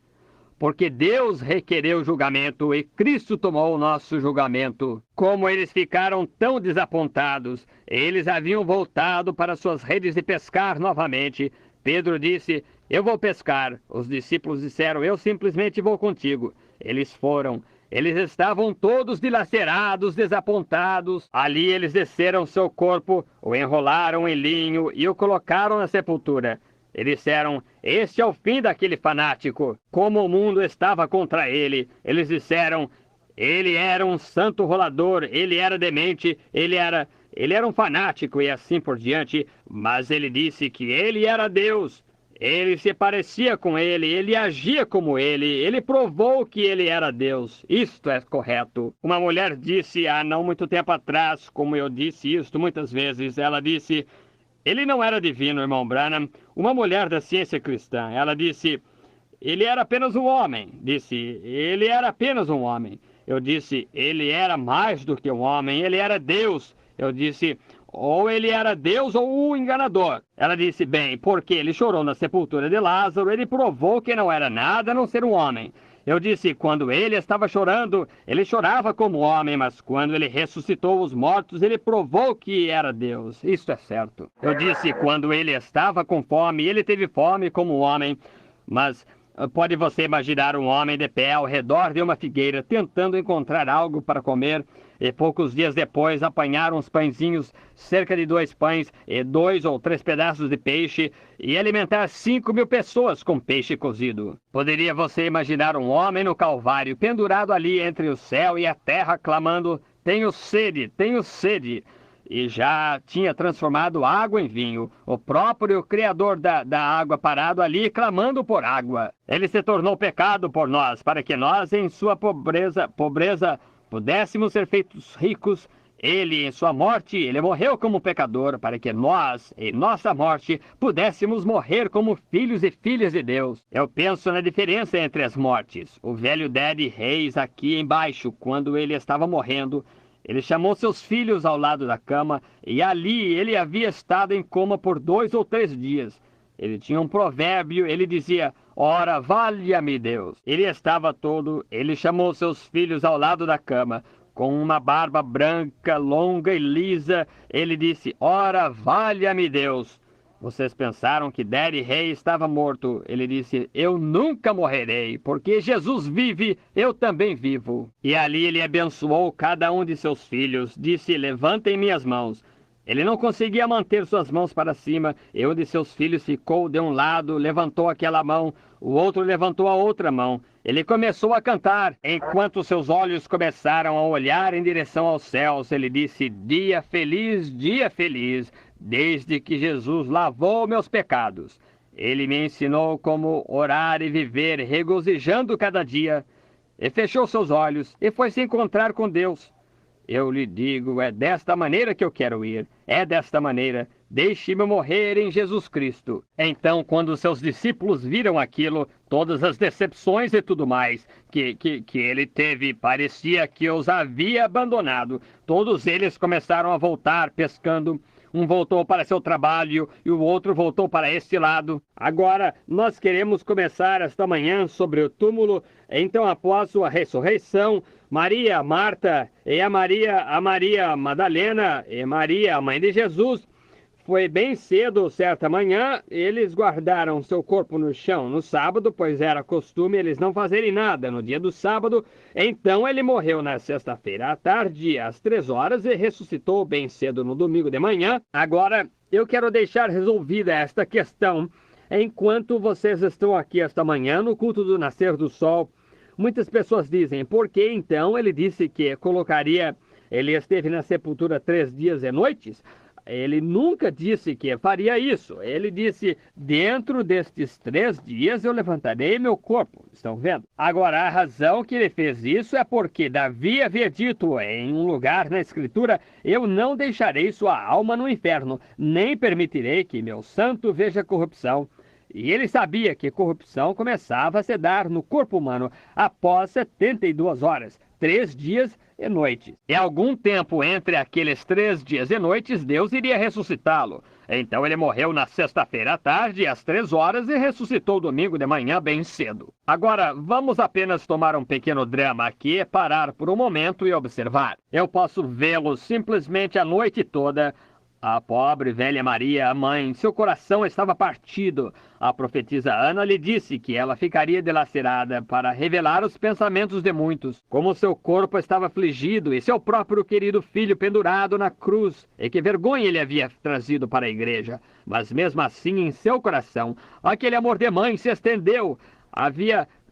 Porque Deus requereu julgamento e Cristo tomou o nosso julgamento. Como eles ficaram tão desapontados, eles haviam voltado para suas redes de pescar novamente. Pedro disse: eu vou pescar. Os discípulos disseram: eu simplesmente vou contigo. Eles foram. Eles estavam todos dilacerados, desapontados. Ali eles desceram seu corpo, o enrolaram em linho e o colocaram na sepultura. Eles disseram: este é o fim daquele fanático. Como o mundo estava contra ele, eles disseram: ele era um santo rolador, ele era demente, ele era um fanático e assim por diante. Mas ele disse que ele era Deus. Ele se parecia com ele agia como ele provou que ele era Deus. Isto é correto. Uma mulher disse há não muito tempo atrás, como eu disse isto muitas vezes, ela disse: ele não era divino, irmão Branham. Uma mulher da ciência cristã. Ela disse: ele era apenas um homem. Disse: ele era apenas um homem. Eu disse: ele era mais do que um homem. Ele era Deus. Eu disse: ou ele era Deus ou um enganador. Ela disse: bem, porque ele chorou na sepultura de Lázaro, ele provou que não era nada a não ser um homem. Eu disse: quando ele estava chorando, ele chorava como homem, mas quando ele ressuscitou os mortos, ele provou que era Deus. Isso é certo. Eu disse: quando ele estava com fome, ele teve fome como homem, mas pode você imaginar um homem de pé ao redor de uma figueira, tentando encontrar algo para comer, e poucos dias depois apanharam uns pãezinhos, cerca de 2 pães e 2 ou 3 pedaços de peixe, e alimentar 5.000 pessoas com peixe cozido. Poderia você imaginar um homem no Calvário, pendurado ali entre o céu e a terra, clamando: tenho sede, tenho sede. E já tinha transformado água em vinho, o próprio Criador da água parado ali, clamando por água. Ele se tornou pecado por nós, para que nós, em sua pobreza, pudéssemos ser feitos ricos. Ele, em sua morte, ele morreu como pecador, para que nós, em nossa morte, pudéssemos morrer como filhos e filhas de Deus. Eu penso na diferença entre as mortes. O velho Daddy Reis, aqui embaixo, quando ele estava morrendo, ele chamou seus filhos ao lado da cama, e ali ele havia estado em coma por 2 ou 3 dias. Ele tinha um provérbio, ele dizia: ora, valha-me Deus. Ele estava todo, ele chamou seus filhos ao lado da cama, com uma barba branca, longa e lisa. Ele disse: ora, valha-me Deus. Vocês pensaram que Daddy Rei estava morto. Ele disse: eu nunca morrerei, porque Jesus vive, eu também vivo. E ali ele abençoou cada um de seus filhos. Disse: levantem minhas mãos. Ele não conseguia manter suas mãos para cima, e um de seus filhos ficou de um lado, levantou aquela mão, o outro levantou a outra mão. Ele começou a cantar. Enquanto seus olhos começaram a olhar em direção aos céus, ele disse: dia feliz, desde que Jesus lavou meus pecados. Ele me ensinou como orar e viver, regozijando cada dia. E fechou seus olhos e foi se encontrar com Deus. Eu lhe digo, é desta maneira que eu quero ir. É desta maneira. Deixe-me morrer em Jesus Cristo. Então, quando seus discípulos viram aquilo, todas as decepções e tudo mais que ele teve, parecia que os havia abandonado. Todos eles começaram a voltar pescando. Um voltou para seu trabalho e o outro voltou para este lado. Agora, nós queremos começar esta manhã sobre o túmulo. Então, após sua ressurreição, Maria, Marta e a Maria Madalena e Maria, a mãe de Jesus, foi bem cedo, certa manhã, eles guardaram seu corpo no chão no sábado, pois era costume eles não fazerem nada no dia do sábado. Então ele morreu na sexta-feira à tarde, às 3 horas, e ressuscitou bem cedo no domingo de manhã. Agora, eu quero deixar resolvida esta questão enquanto vocês estão aqui esta manhã no culto do nascer do sol. Muitas pessoas dizem: por que então ele disse que ele esteve na sepultura 3 dias e noites? Ele nunca disse que faria isso. Ele disse: dentro destes 3 dias eu levantarei meu corpo. Estão vendo? Agora, a razão que ele fez isso é porque Davi havia dito em um lugar na Escritura: eu não deixarei sua alma no inferno, nem permitirei que meu santo veja corrupção. E ele sabia que corrupção começava a se dar no corpo humano após 72 horas. 3 dias e noites. E algum tempo entre aqueles 3 dias e noites, Deus iria ressuscitá-lo. Então ele morreu na sexta-feira à tarde, às 3 horas, e ressuscitou domingo de manhã bem cedo. Agora, vamos apenas tomar um pequeno drama aqui, parar por um momento e observar. Eu posso vê-lo simplesmente a noite toda. A pobre velha Maria, a mãe, seu coração estava partido. A profetisa Ana lhe disse que ela ficaria dilacerada para revelar os pensamentos de muitos, como seu corpo estava afligido e seu próprio querido filho pendurado na cruz, e que vergonha ele havia trazido para a igreja. Mas mesmo assim, em seu coração, aquele amor de mãe se estendeu.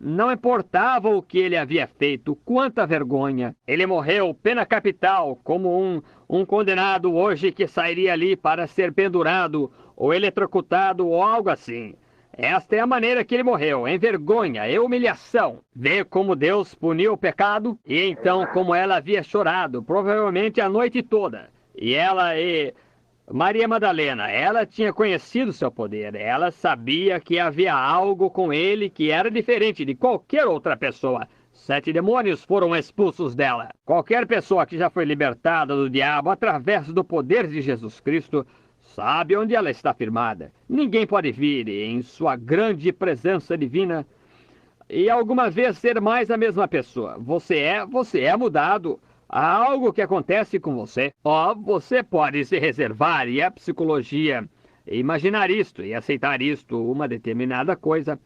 Não importava o que ele havia feito, quanta vergonha. Ele morreu, pena capital, como um condenado hoje que sairia ali para ser pendurado, ou eletrocutado, ou algo assim. Esta é a maneira que ele morreu, em vergonha e humilhação. Vê como Deus puniu o pecado, e então como ela havia chorado, provavelmente a noite toda. E ela Maria Madalena, ela tinha conhecido seu poder, ela sabia que havia algo com ele que era diferente de qualquer outra pessoa. 7 demônios foram expulsos dela. Qualquer pessoa que já foi libertada do diabo através do poder de Jesus Cristo sabe onde ela está firmada. Ninguém pode vir em sua grande presença divina e alguma vez ser mais a mesma pessoa. Você é mudado. Há algo que acontece com você. Você pode se reservar e a psicologia imaginar isto e aceitar isto, uma determinada coisa,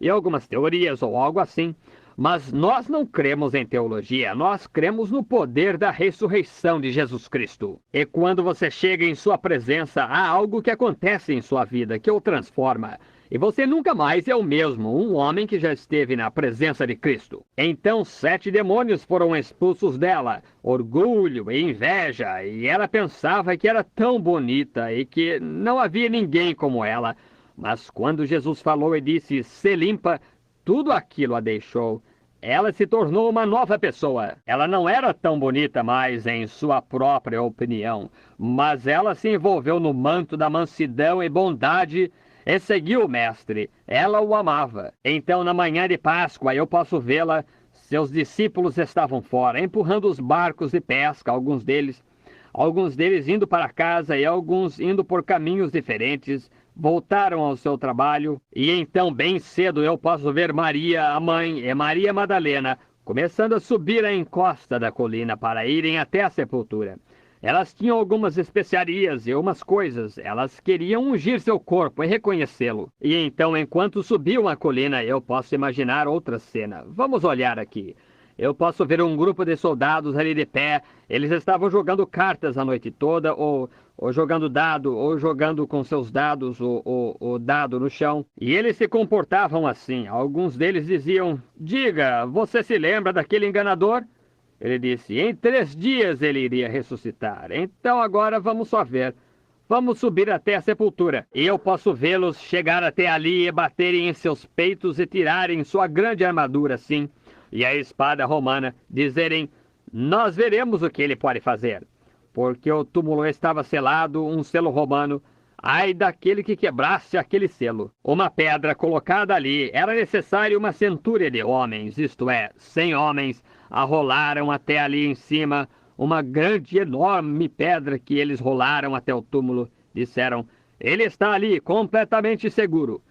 e algumas teorias ou algo assim. Mas nós não cremos em teologia, nós cremos no poder da ressurreição de Jesus Cristo. E quando você chega em sua presença, há algo que acontece em sua vida que o transforma. E você nunca mais é o mesmo, um homem que já esteve na presença de Cristo. Então 7 demônios foram expulsos dela, orgulho e inveja, e ela pensava que era tão bonita e que não havia ninguém como ela. Mas quando Jesus falou e disse, "Se limpa", tudo aquilo a deixou. Ela se tornou uma nova pessoa. Ela não era tão bonita mais em sua própria opinião, mas ela se envolveu no manto da mansidão e bondade e seguiu o Mestre. Ela o amava. Então, na manhã de Páscoa, eu posso vê-la. Seus discípulos estavam fora, empurrando os barcos de pesca, alguns deles indo para casa e alguns indo por caminhos diferentes. Voltaram ao seu trabalho, e então bem cedo eu posso ver Maria, a mãe, e Maria Madalena começando a subir a encosta da colina para irem até a sepultura. Elas tinham algumas especiarias e umas coisas. Elas queriam ungir seu corpo e reconhecê-lo. E então, enquanto subiam a colina, eu posso imaginar outra cena. Vamos olhar aqui. Eu posso ver um grupo de soldados ali de pé. Eles estavam jogando cartas a noite toda, ou jogando dado, ou jogando com seus dados o dado no chão. E eles se comportavam assim. Alguns deles diziam, "Diga, você se lembra daquele enganador?" Ele disse, "Em 3 dias ele iria ressuscitar. Então agora vamos só ver. Vamos subir até a sepultura." E eu posso vê-los chegar até ali e baterem em seus peitos e tirarem sua grande armadura assim, e a espada romana, dizerem, "Nós veremos o que ele pode fazer." Porque o túmulo estava selado, um selo romano. Ai daquele que quebrasse aquele selo. Uma pedra colocada ali, era necessário uma centúria de homens, isto é, 100 homens, a rolaram até ali em cima, uma grande, enorme pedra que eles rolaram até o túmulo. Disseram, "Ele está ali, completamente seguro."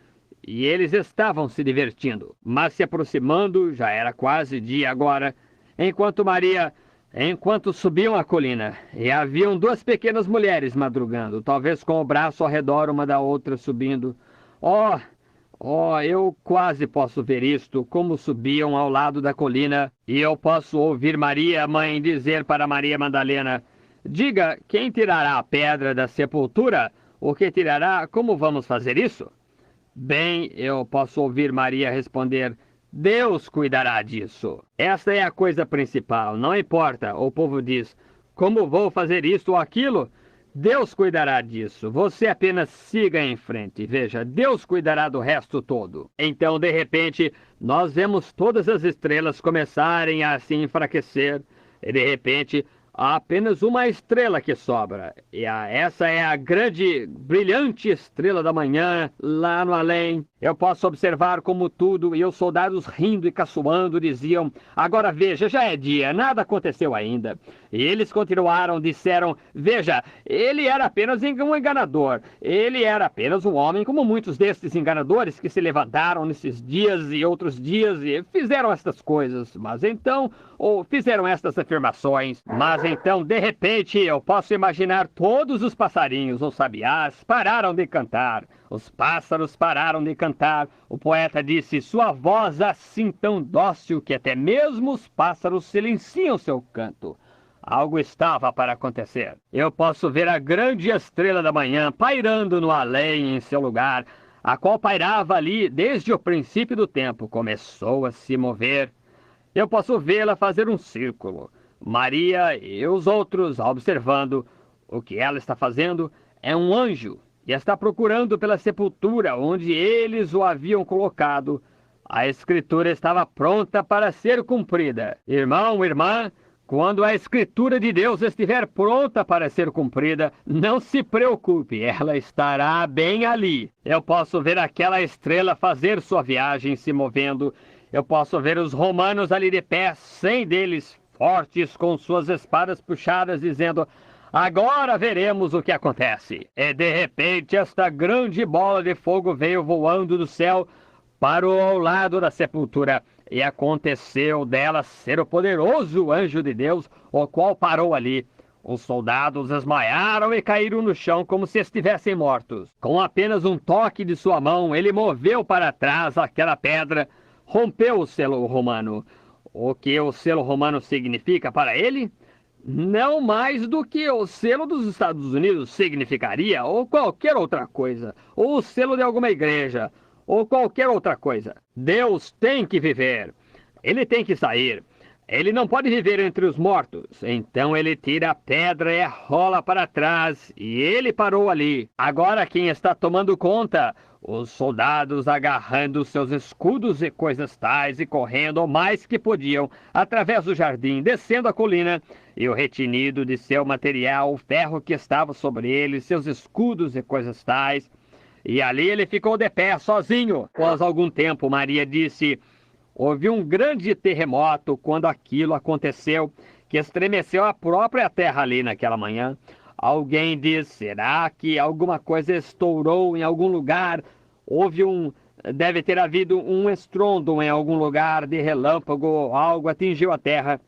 E eles estavam se divertindo, mas se aproximando, já era quase dia agora, enquanto subiam a colina, e haviam 2 pequenas mulheres madrugando, talvez com o braço ao redor uma da outra subindo. Eu quase posso ver isto, como subiam ao lado da colina, e eu posso ouvir Maria, a mãe, dizer para Maria Madalena, "Diga, quem tirará a pedra da sepultura? O que tirará? Como vamos fazer isso?" Bem, eu posso ouvir Maria responder, "Deus cuidará disso." Esta é a coisa principal, não importa. O povo diz, "Como vou fazer isto ou aquilo?" Deus cuidará disso. Você apenas siga em frente. Veja, Deus cuidará do resto todo. Então, de repente, nós vemos todas as estrelas começarem a se enfraquecer. E, de repente, há apenas uma estrela que sobra. E essa é a grande, brilhante estrela da manhã, lá no além. Eu posso observar como tudo e os soldados rindo e caçoando diziam: agora veja, já é dia, nada aconteceu ainda. E eles continuaram, disseram: veja, ele era apenas um enganador. Ele era apenas um homem como muitos destes enganadores que se levantaram nesses dias e outros dias e fizeram estas coisas. Ou fizeram estas afirmações. Mas então, de repente, eu posso imaginar todos os passarinhos, os sabiás, pararam de cantar. Os pássaros pararam de cantar. O poeta disse: sua voz assim tão dócil que até mesmo os pássaros silenciam seu canto. Algo estava para acontecer. Eu posso ver a grande estrela da manhã pairando no além em seu lugar, a qual pairava ali desde o princípio do tempo. Começou a se mover. Eu posso vê-la fazer um círculo. Maria e os outros, observando o que ela está fazendo, é um anjo e está procurando pela sepultura onde eles o haviam colocado. A Escritura estava pronta para ser cumprida. Irmão, irmã, quando a Escritura de Deus estiver pronta para ser cumprida, não se preocupe, ela estará bem ali. Eu posso ver aquela estrela fazer sua viagem se movendo. Eu posso ver os romanos ali de pé, 100 deles, fortes com suas espadas puxadas, dizendo: agora veremos o que acontece. E de repente esta grande bola de fogo veio voando do céu, parou ao lado da sepultura, e aconteceu dela ser o poderoso anjo de Deus, o qual parou ali. Os soldados desmaiaram e caíram no chão como se estivessem mortos. Com apenas um toque de sua mão, ele moveu para trás aquela pedra, rompeu o selo romano. O que o selo romano significa para ele? Não mais do que o selo dos Estados Unidos significaria, ou qualquer outra coisa, ou o selo de alguma igreja, ou qualquer outra coisa. Deus tem que viver. Ele tem que sair. Ele não pode viver entre os mortos. Então ele tira a pedra e rola para trás, e ele parou ali. Agora quem está tomando conta? Os soldados agarrando seus escudos e coisas tais e correndo o mais que podiam através do jardim, descendo a colina, e o retinido de seu material, o ferro que estava sobre ele, seus escudos e coisas tais. E ali ele ficou de pé, sozinho. Após algum tempo, Maria disse: houve um grande terremoto quando aquilo aconteceu, que estremeceu a própria terra ali naquela manhã. Alguém diz: será que alguma coisa estourou em algum lugar? Deve ter havido um estrondo em algum lugar de relâmpago, algo atingiu a terra.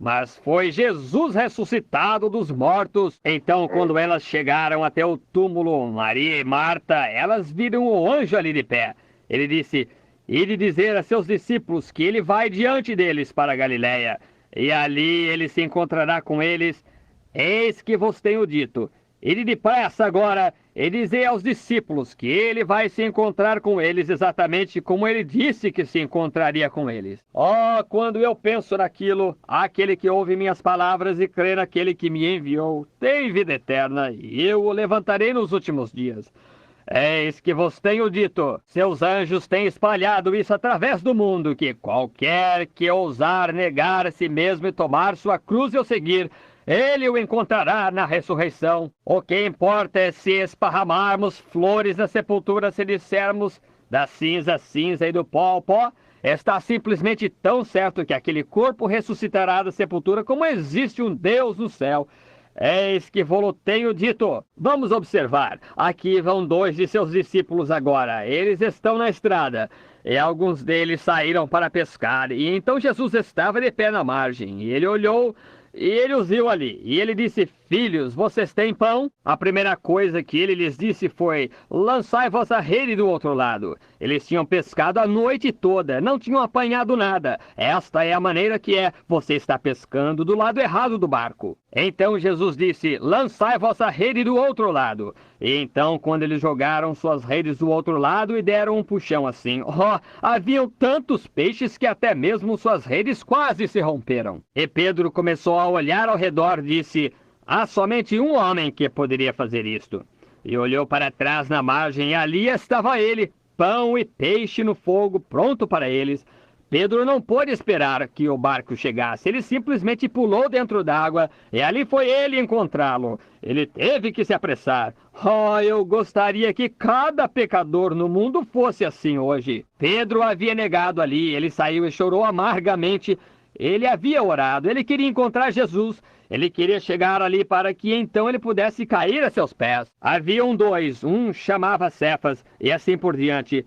Mas foi Jesus ressuscitado dos mortos. Então, quando elas chegaram até o túmulo, Maria e Marta, elas viram o anjo ali de pé. Ele disse: ide dizer a seus discípulos que ele vai diante deles para a Galiléia, e ali ele se encontrará com eles. Eis que vos tenho dito. Ide depressa agora e dizei aos discípulos que ele vai se encontrar com eles exatamente como ele disse que se encontraria com eles. Oh, quando eu penso naquilo, aquele que ouve minhas palavras e crê naquele que me enviou tem vida eterna, e eu o levantarei nos últimos dias. Eis que vos tenho dito, seus anjos têm espalhado isso através do mundo, que qualquer que ousar negar a si mesmo e tomar sua cruz e o seguir, ele o encontrará na ressurreição. O que importa é se esparramarmos flores na sepultura, se dissermos da cinza, cinza e do pó ao pó. Está simplesmente tão certo que aquele corpo ressuscitará da sepultura como existe um Deus no céu. Eis que vos tenho dito. Vamos observar. Aqui vão 2 de seus discípulos agora. Eles estão na estrada, e alguns deles saíram para pescar. E então Jesus estava de pé na margem, e ele olhou, e ele os viu ali. E ele disse: filhos, vocês têm pão? A primeira coisa que ele lhes disse foi: lançai vossa rede do outro lado. Eles tinham pescado a noite toda, não tinham apanhado nada. Esta é a maneira que é: você está pescando do lado errado do barco. Então Jesus disse: lançai vossa rede do outro lado. E então, quando eles jogaram suas redes do outro lado e deram um puxão assim, haviam tantos peixes que até mesmo suas redes quase se romperam. E Pedro começou a olhar ao redor e disse: há somente um homem que poderia fazer isto. E olhou para trás na margem, e ali estava ele, pão e peixe no fogo, pronto para eles. Pedro não pôde esperar que o barco chegasse. Ele simplesmente pulou dentro d'água e ali foi ele encontrá-lo. Ele teve que se apressar. Oh, eu gostaria que cada pecador no mundo fosse assim hoje. Pedro havia negado ali. Ele saiu e chorou amargamente. Ele havia orado. Ele queria encontrar Jesus. Ele queria chegar ali para que então ele pudesse cair a seus pés. Haviam dois. Um chamava Cefas e assim por diante.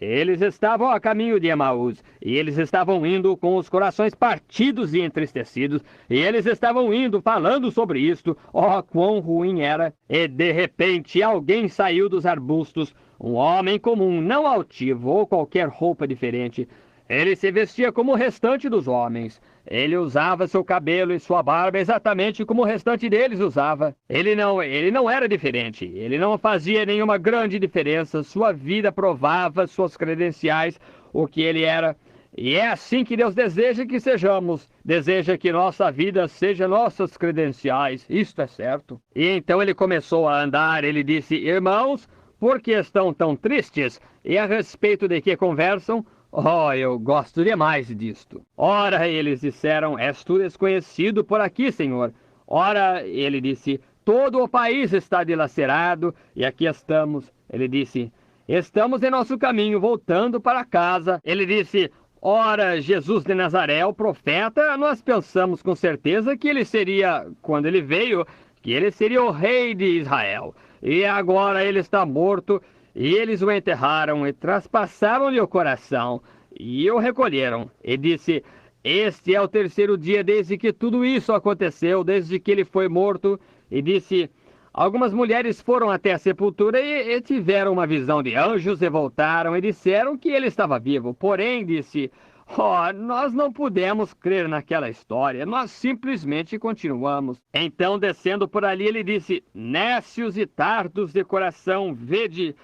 Eles estavam a caminho de Emaús, e eles estavam indo com os corações partidos e entristecidos, e eles estavam indo falando sobre isto. Oh, quão ruim era! E de repente alguém saiu dos arbustos, um homem comum, não altivo ou qualquer roupa diferente. Ele se vestia como o restante dos homens. Ele usava seu cabelo e sua barba exatamente como o restante deles usava. Ele não era diferente. Ele não fazia nenhuma grande diferença. Sua vida provava suas credenciais, o que ele era. E é assim que Deus deseja que sejamos. Deseja que nossa vida seja nossas credenciais. Isto é certo. E então ele começou a andar. Ele disse: irmãos, por que estão tão tristes? E a respeito de que conversam? Oh, eu gosto demais disto. Ora, eles disseram, és tu desconhecido por aqui, Senhor. Ora, ele disse, todo o país está dilacerado, e aqui estamos. Ele disse, estamos em nosso caminho, voltando para casa. Ele disse, ora, Jesus de Nazaré, o profeta, nós pensamos com certeza que ele seria, quando ele veio, que ele seria o rei de Israel. E agora ele está morto. E eles o enterraram e traspassaram-lhe o coração, e o recolheram. E disse, este é o terceiro dia desde que tudo isso aconteceu, desde que ele foi morto. E disse, algumas mulheres foram até a sepultura e tiveram uma visão de anjos e voltaram e disseram que ele estava vivo. Porém, disse, oh, nós não pudemos crer naquela história, nós simplesmente continuamos. Então, descendo por ali, ele disse, nécios e tardos de coração, vede,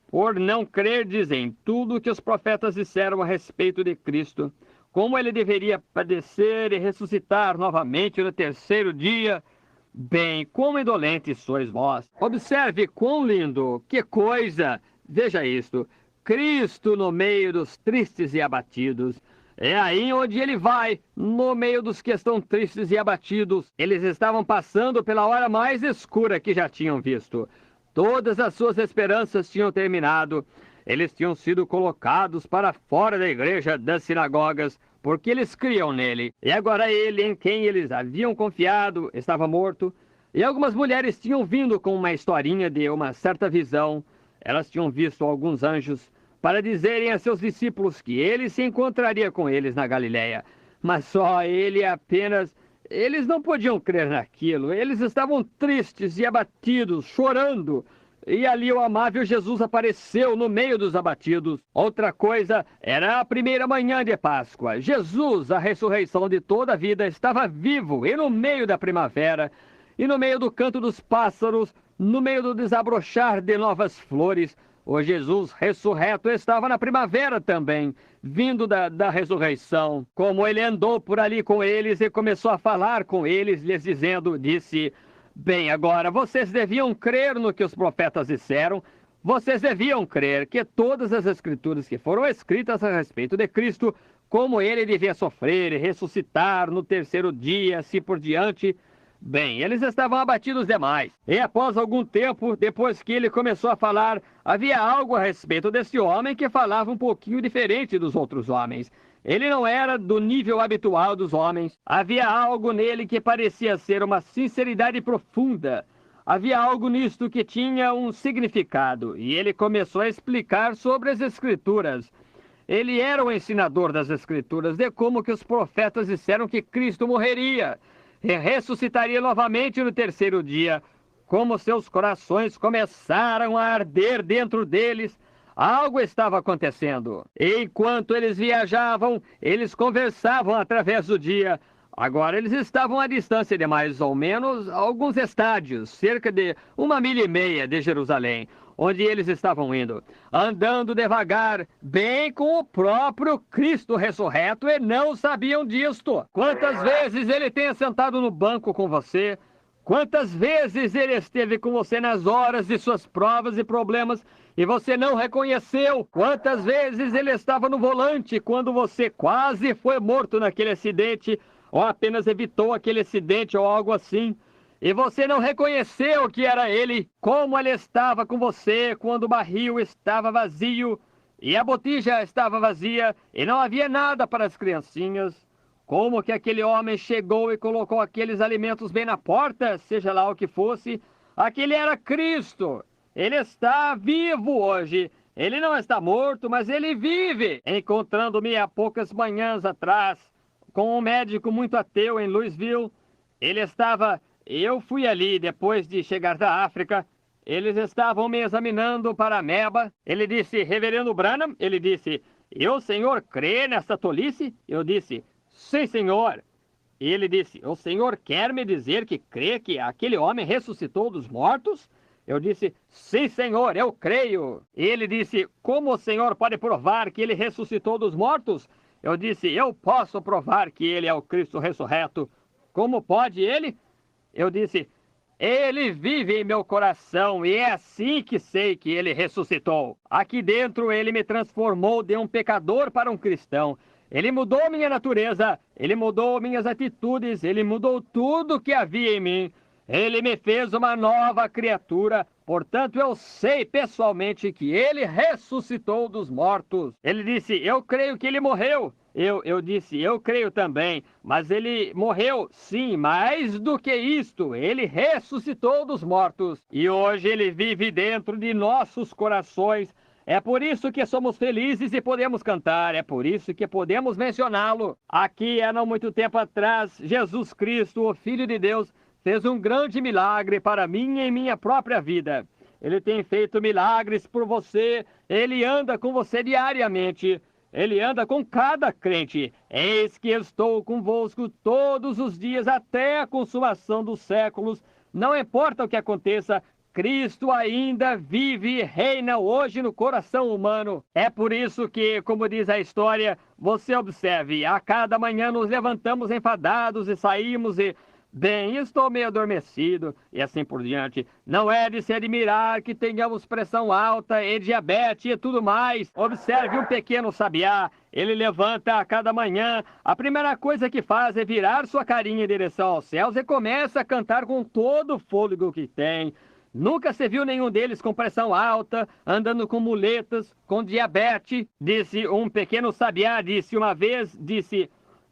por não crerdes em tudo que os profetas disseram a respeito de Cristo, como ele deveria padecer e ressuscitar novamente no terceiro dia. Bem, quão indolentes sois vós. Observe quão lindo, que coisa! Veja isto, Cristo no meio dos tristes e abatidos. É aí onde ele vai, no meio dos que estão tristes e abatidos. Eles estavam passando pela hora mais escura que já tinham visto. Todas as suas esperanças tinham terminado. Eles tinham sido colocados para fora da igreja, das sinagogas, porque eles criam nele. E agora ele, em quem eles haviam confiado, estava morto. E algumas mulheres tinham vindo com uma historinha de uma certa visão. Elas tinham visto alguns anjos para dizerem a seus discípulos que ele se encontraria com eles na Galileia. Mas só ele apenas... Eles não podiam crer naquilo. Eles estavam tristes e abatidos, chorando. E ali o amável Jesus apareceu no meio dos abatidos. Outra coisa, era a primeira manhã de Páscoa. Jesus, a ressurreição de toda a vida, estava vivo e no meio da primavera, e no meio do canto dos pássaros, no meio do desabrochar de novas flores. O Jesus ressurreto estava na primavera também, vindo da ressurreição. Como ele andou por ali com eles e começou a falar com eles, lhes dizendo, disse, bem, agora, vocês deviam crer no que os profetas disseram, vocês deviam crer que todas as escrituras que foram escritas a respeito de Cristo, como ele devia sofrer e ressuscitar no terceiro dia, assim por diante. Bem, eles estavam abatidos demais. E após algum tempo, depois que ele começou a falar, havia algo a respeito desse homem que falava um pouquinho diferente dos outros homens. Ele não era do nível habitual dos homens. Havia algo nele que parecia ser uma sinceridade profunda. Havia algo nisto que tinha um significado. E ele começou a explicar sobre as Escrituras. Ele era o ensinador das Escrituras, de como que os profetas disseram que Cristo morreria e ressuscitaria novamente no terceiro dia. Como seus corações começaram a arder dentro deles, algo estava acontecendo. E enquanto eles viajavam, eles conversavam através do dia. Agora eles estavam à distância de mais ou menos alguns estádios, cerca de 1,5 milha de Jerusalém, onde eles estavam indo, andando devagar, bem com o próprio Cristo ressurreto, e não sabiam disto. Quantas vezes ele tem sentado no banco com você, Quantas vezes ele esteve com você nas horas de suas provas e problemas e você não reconheceu? Quantas vezes ele estava no volante quando você quase foi morto naquele acidente ou apenas evitou aquele acidente ou algo assim? E você não reconheceu que era ele? Como ele estava com você quando o barril estava vazio e a botija estava vazia e não havia nada para as criancinhas? Como que aquele homem chegou e colocou aqueles alimentos bem na porta, seja lá o que fosse? Aquele era Cristo. Ele está vivo hoje. Ele não está morto, mas ele vive. Encontrando-me há poucas manhãs atrás com um médico muito ateu em Louisville, eu fui ali depois de chegar da África. Eles estavam me examinando para a ameba. Ele disse, Reverendo Branham, ele disse, e o senhor crê nessa tolice? Eu disse, sim, senhor. E ele disse, o senhor quer me dizer que crê que aquele homem ressuscitou dos mortos? Eu disse, sim, senhor, eu creio. E ele disse, como o senhor pode provar que ele ressuscitou dos mortos? Eu disse, eu posso provar que ele é o Cristo ressurreto. Como pode ele? Eu disse, ele vive em meu coração e é assim que sei que ele ressuscitou. Aqui dentro ele me transformou de um pecador para um cristão. Ele mudou minha natureza, ele mudou minhas atitudes, ele mudou tudo que havia em mim. Ele me fez uma nova criatura, portanto eu sei pessoalmente que ele ressuscitou dos mortos. Ele disse, eu creio que ele morreu. Eu disse, eu creio também, mas ele morreu, sim, mais do que isto, ele ressuscitou dos mortos. E hoje ele vive dentro de nossos corações. É por isso que somos felizes e podemos cantar, é por isso que podemos mencioná-lo. Aqui, há não muito tempo atrás, Jesus Cristo, o Filho de Deus, fez um grande milagre para mim em minha própria vida. Ele tem feito milagres por você, ele anda com você diariamente. Ele anda com cada crente. Eis que estou convosco todos os dias até a consumação dos séculos. Não importa o que aconteça, Cristo ainda vive e reina hoje no coração humano. É por isso que, como diz a história, você observe, a cada manhã nos levantamos enfadados e saímos e... Bem, estou meio adormecido e assim por diante. Não é de se admirar que tenhamos pressão alta e diabetes e tudo mais. Observe um pequeno sabiá. Ele levanta a cada manhã. A primeira coisa que faz é virar sua carinha em direção aos céus e começa a cantar com todo o fôlego que tem. Nunca se viu nenhum deles com pressão alta, andando com muletas, com diabetes. Disse um pequeno sabiá, disse uma vez,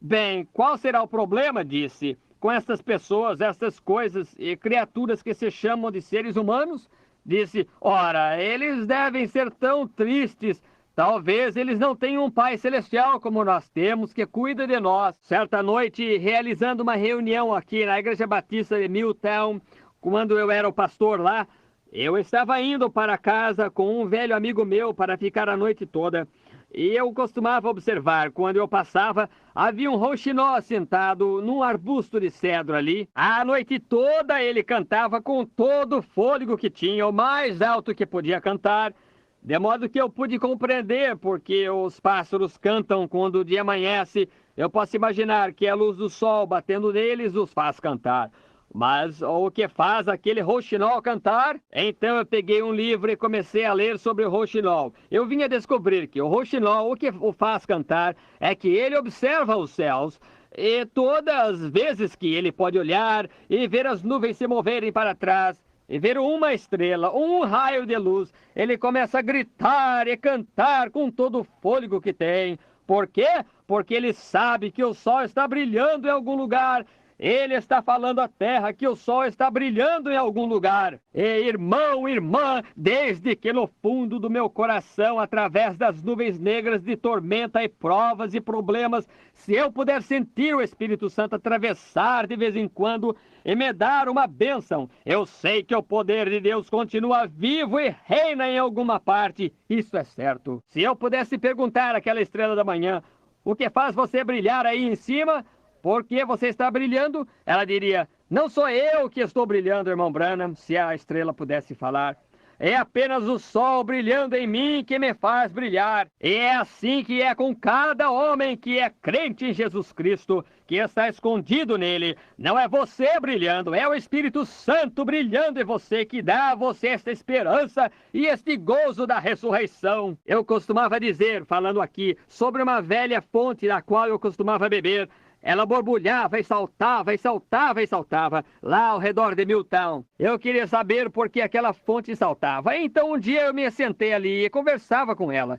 bem, qual será o problema? Disse, com essas pessoas, essas coisas e criaturas que se chamam de seres humanos? Disse, ora, eles devem ser tão tristes. Talvez eles não tenham um Pai Celestial como nós temos, que cuida de nós. Certa noite, realizando uma reunião aqui na Igreja Batista de Milltown, quando eu era o pastor lá, eu estava indo para casa com um velho amigo meu para ficar a noite toda. E eu costumava observar, quando eu passava, havia um rouxinol sentado num arbusto de cedro ali. A noite toda ele cantava com todo o fôlego que tinha, o mais alto que podia cantar, de modo que eu pude compreender porque os pássaros cantam quando o dia amanhece. Eu posso imaginar que a luz do sol batendo neles os faz cantar. Mas o que faz aquele rouxinol cantar? Então eu peguei um livro e comecei a ler sobre o rouxinol. Eu vim a descobrir que o rouxinol, o que o faz cantar, é que ele observa os céus. E todas as vezes que ele pode olhar e ver as nuvens se moverem para trás, e ver uma estrela, um raio de luz, ele começa a gritar e cantar com todo o fôlego que tem. Por quê? Porque ele sabe que o sol está brilhando em algum lugar. Ele está falando à terra que o sol está brilhando em algum lugar. E irmão, irmã, desde que no fundo do meu coração, através das nuvens negras de tormenta e provas e problemas, se eu puder sentir o Espírito Santo atravessar de vez em quando e me dar uma bênção, eu sei que o poder de Deus continua vivo e reina em alguma parte. Isso é certo. Se eu pudesse perguntar àquela estrela da manhã, o que faz você brilhar aí em cima? Por que você está brilhando? Ela diria, não sou eu que estou brilhando, irmão Branham, se a estrela pudesse falar. É apenas o sol brilhando em mim que me faz brilhar. E é assim que é com cada homem que é crente em Jesus Cristo, que está escondido nele. Não é você brilhando, é o Espírito Santo brilhando em você, que dá a você esta esperança e este gozo da ressurreição. Eu costumava dizer, falando aqui, sobre uma velha fonte da qual eu costumava beber. Ela borbulhava e saltava e saltava e saltava lá ao redor de Milltown. Eu queria saber por que aquela fonte saltava. Então um dia eu me sentei ali e conversava com ela.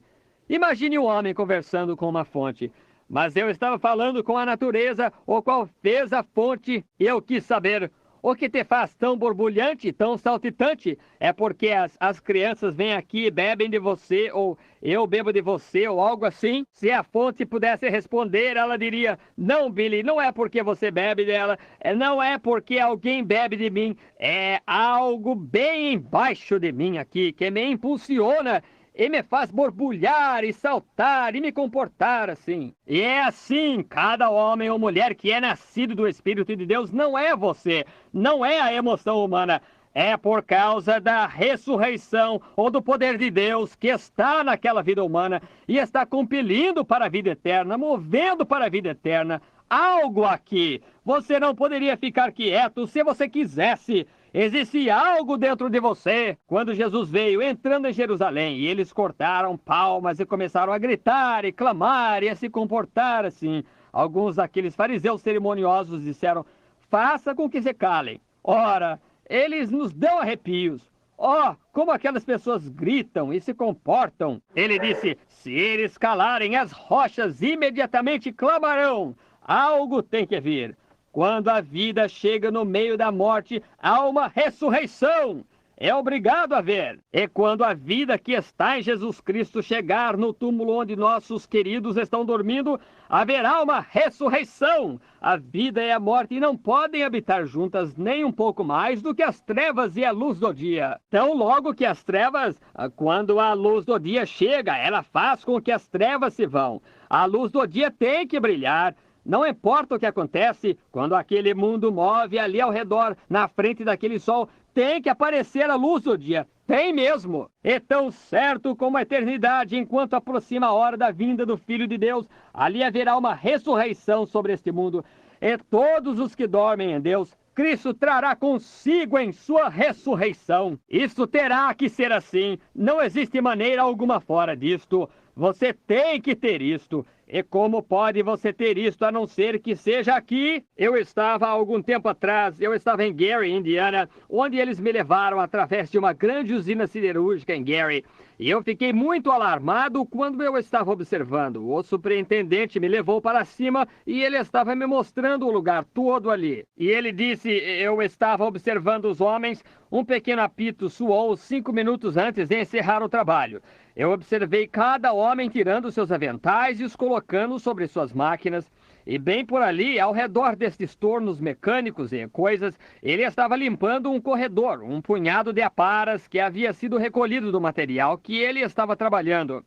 Imagine um homem conversando com uma fonte. Mas eu estava falando com a natureza, o qual fez a fonte, e eu quis saber: o que te faz tão borbulhante, tão saltitante? É porque as crianças vêm aqui e bebem de você, ou eu bebo de você, ou algo assim? Se a fonte pudesse responder, ela diria: não, Billy, não é porque você bebe dela, não é porque alguém bebe de mim, é algo bem embaixo de mim aqui, que me impulsiona e me faz borbulhar e saltar e me comportar assim. E é assim, cada homem ou mulher que é nascido do Espírito de Deus não é você, não é a emoção humana. É por causa da ressurreição ou do poder de Deus que está naquela vida humana e está compelindo para a vida eterna, movendo para a vida eterna. Algo aqui. Você não poderia ficar quieto se você quisesse. Existia algo dentro de você. Quando Jesus veio entrando em Jerusalém, e eles cortaram palmas e começaram a gritar e clamar e a se comportar assim. Alguns daqueles fariseus cerimoniosos disseram: faça com que se calem. Ora, eles nos dão arrepios. Oh, como aquelas pessoas gritam e se comportam. Ele disse: se eles calarem, as rochas imediatamente clamarão. Algo tem que vir. Quando a vida chega no meio da morte, há uma ressurreição. É obrigado a ver. E quando a vida que está em Jesus Cristo chegar no túmulo onde nossos queridos estão dormindo, haverá uma ressurreição. A vida e a morte não podem habitar juntas nem um pouco mais do que as trevas e a luz do dia. Tão logo que as trevas, quando a luz do dia chega, ela faz com que as trevas se vão. A luz do dia tem que brilhar. Não importa o que acontece, quando aquele mundo move ali ao redor, na frente daquele sol, tem que aparecer a luz do dia. Tem mesmo. E tão certo como a eternidade, enquanto aproxima a hora da vinda do Filho de Deus, ali haverá uma ressurreição sobre este mundo. E todos os que dormem em Deus, Cristo trará consigo em sua ressurreição. Isso terá que ser assim. Não existe maneira alguma fora disto. Você tem que ter isto. E como pode você ter isto a não ser que seja aqui? Eu estava há algum tempo atrás, eu estava em Gary, Indiana, onde eles me levaram através de uma grande usina siderúrgica em Gary. E eu fiquei muito alarmado quando eu estava observando. O superintendente me levou para cima e ele estava me mostrando o lugar todo ali. E ele disse: eu estava observando os homens, um pequeno apito soou 5 minutos antes de encerrar o trabalho. Eu observei cada homem tirando seus aventais e os colocando sobre suas máquinas. E bem por ali, ao redor destes tornos mecânicos e coisas, ele estava limpando um corredor, um punhado de aparas que havia sido recolhido do material que ele estava trabalhando.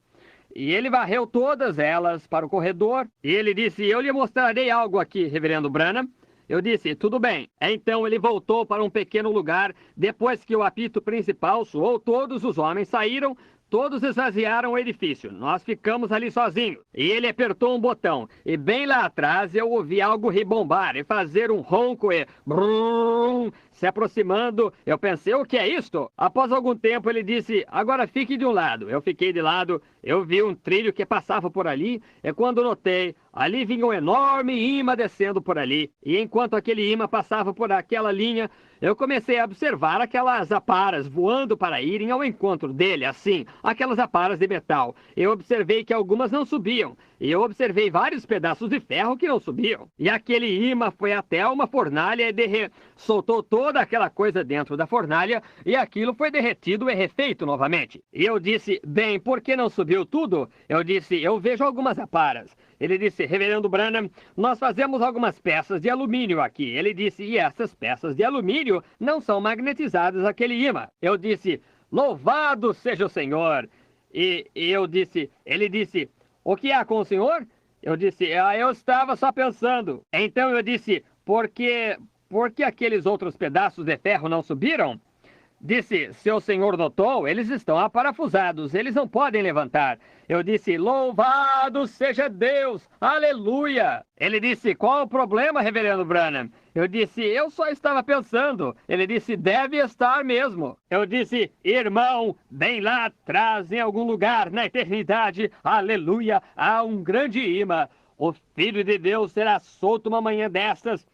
E ele varreu todas elas para o corredor. E ele disse: eu lhe mostrarei algo aqui, reverendo Branham. Eu disse: tudo bem. Então ele voltou para um pequeno lugar. Depois que o apito principal soou, todos os homens saíram. Todos esvaziaram o edifício. Nós ficamos ali sozinhos. E ele apertou um botão. E bem lá atrás eu ouvi algo ribombar e fazer um ronco e... brum, se aproximando. Eu pensei: o que é isto? Após algum tempo ele disse: agora fique de um lado. Eu fiquei de lado. Eu vi um trilho que passava por ali. E quando notei, ali vinha um enorme imã descendo por ali. E enquanto aquele imã passava por aquela linha, eu comecei a observar aquelas aparas voando para irem ao encontro dele, assim, aquelas aparas de metal. Eu observei que algumas não subiam, e eu observei vários pedaços de ferro que não subiam. E aquele imã foi até uma fornalha e soltou toda aquela coisa dentro da fornalha, e aquilo foi derretido e refeito novamente. E eu disse: bem, por que não subiu tudo? Eu disse: eu vejo algumas aparas. Ele disse: reverendo Branham, nós fazemos algumas peças de alumínio aqui. Ele disse: e essas peças de alumínio não são magnetizadas àquele imã. Eu disse: louvado seja o Senhor. E eu disse, ele disse: o que há com o senhor? Eu disse: eu estava só pensando. Então eu disse: por que aqueles outros pedaços de ferro não subiram? Disse, seu senhor notou? Eles estão aparafusados, eles não podem levantar. Eu disse, louvado seja Deus, aleluia. Ele disse, qual o problema, reverendo Branham? Eu disse, eu só estava pensando. Ele disse, deve estar mesmo. Eu disse, irmão, bem lá atrás, em algum lugar, na eternidade, aleluia, há um grande imã. O Filho de Deus será solto uma manhã destas.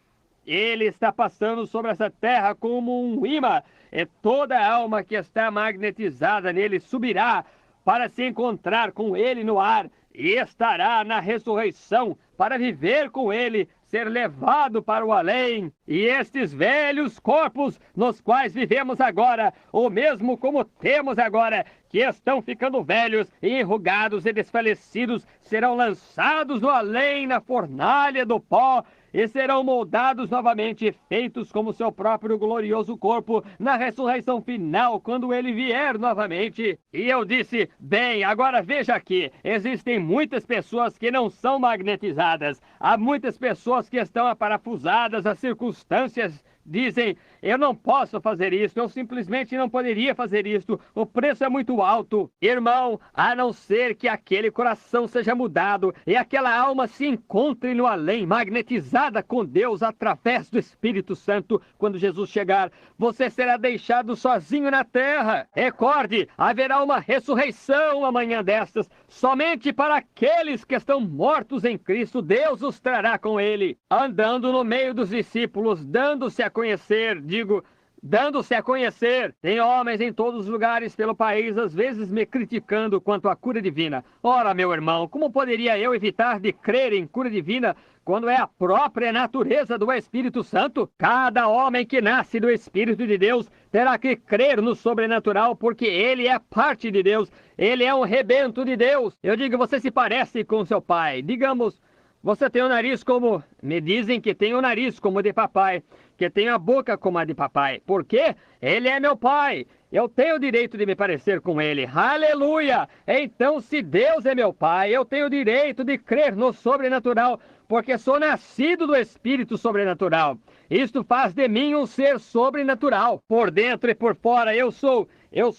Ele está passando sobre essa terra como um imã. E toda alma que está magnetizada nele subirá para se encontrar com ele no ar e estará na ressurreição para viver com ele, ser levado para o além. E estes velhos corpos nos quais vivemos agora, ou mesmo como temos agora, que estão ficando velhos, enrugados e desfalecidos, serão lançados no além, na fornalha do pó, e serão moldados novamente, feitos como seu próprio glorioso corpo, na ressurreição final, quando ele vier novamente. E eu disse, bem, agora veja aqui, existem muitas pessoas que não são magnetizadas, há muitas pessoas que estão aparafusadas, as circunstâncias dizem, eu não posso fazer isso, eu simplesmente não poderia fazer isso, o preço é muito alto. Irmão, a não ser que aquele coração seja mudado e aquela alma se encontre no além, magnetizada com Deus através do Espírito Santo, quando Jesus chegar, você será deixado sozinho na terra. Recorde, haverá uma ressurreição amanhã destas, somente para aqueles que estão mortos em Cristo, Deus os trará com ele, andando no meio dos discípulos, dando-se a conhecer, dando-se a conhecer. Tem homens em todos os lugares pelo país, às vezes me criticando quanto à cura divina. Ora, meu irmão, como poderia eu evitar de crer em cura divina quando é a própria natureza do Espírito Santo? Cada homem que nasce do Espírito de Deus terá que crer no sobrenatural, porque ele é parte de Deus, ele é um rebento de Deus. Eu digo, você se parece com seu pai. Digamos, você tem o nariz como... Me dizem que tem o nariz como de papai, que tem a boca como a de papai. Por quê? Ele é meu pai. Eu tenho o direito de me parecer com ele. Aleluia! Então, se Deus é meu pai, eu tenho o direito de crer no sobrenatural, porque sou nascido do Espírito sobrenatural. Isto faz de mim um ser sobrenatural. Por dentro e por fora, eu sou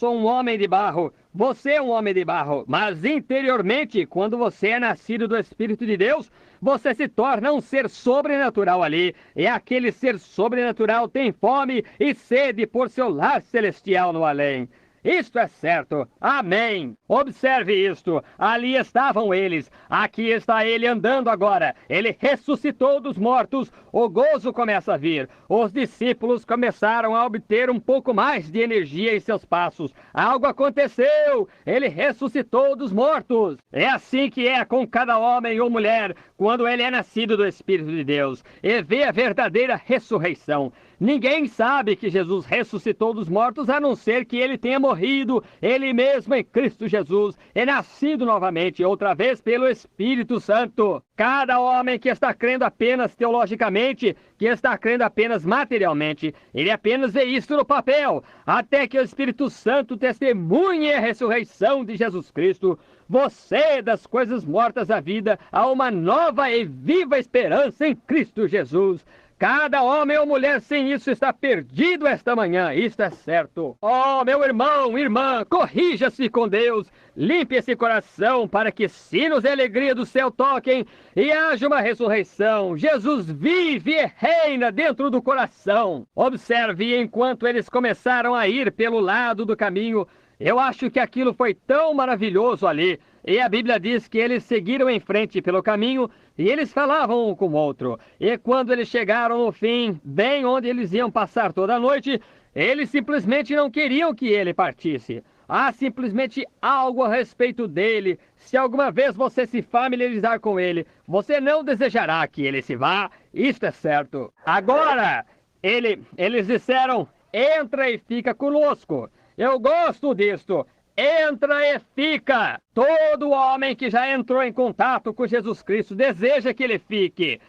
um homem de barro. Você é um homem de barro. Mas interiormente, quando você é nascido do Espírito de Deus, você se torna um ser sobrenatural ali. E aquele ser sobrenatural tem fome e sede por seu lar celestial no além. Isto é certo. Amém. Observe isto. Ali estavam eles. Aqui está ele andando agora. Ele ressuscitou dos mortos. O gozo começa a vir. Os discípulos começaram a obter um pouco mais de energia em seus passos. Algo aconteceu. Ele ressuscitou dos mortos. É assim que é com cada homem ou mulher quando ele é nascido do Espírito de Deus e vê a verdadeira ressurreição. Ninguém sabe que Jesus ressuscitou dos mortos, a não ser que ele tenha morrido, ele mesmo em Cristo Jesus, e nascido novamente, outra vez pelo Espírito Santo. Cada homem que está crendo apenas teologicamente, que está crendo apenas materialmente, ele apenas vê isso no papel, até que o Espírito Santo testemunhe a ressurreição de Jesus Cristo. Você, das coisas mortas à vida, há uma nova e viva esperança em Cristo Jesus. Cada homem ou mulher sem isso está perdido esta manhã, isto é certo. Oh, meu irmão, irmã, corrija-se com Deus, limpe esse coração para que sinos de alegria do céu toquem e haja uma ressurreição. Jesus vive e reina dentro do coração. Observe, enquanto eles começaram a ir pelo lado do caminho, eu acho que aquilo foi tão maravilhoso ali. E a Bíblia diz que eles seguiram em frente pelo caminho e eles falavam um com o outro. E quando eles chegaram no fim, bem onde eles iam passar toda a noite, eles simplesmente não queriam que ele partisse. Há simplesmente algo a respeito dele. Se alguma vez você se familiarizar com ele, você não desejará que ele se vá. Isto é certo. Agora, eles disseram, entra e fica conosco. Eu gosto disto. Entra e fica. Todo homem que já entrou em contato com Jesus Cristo deseja que ele fique.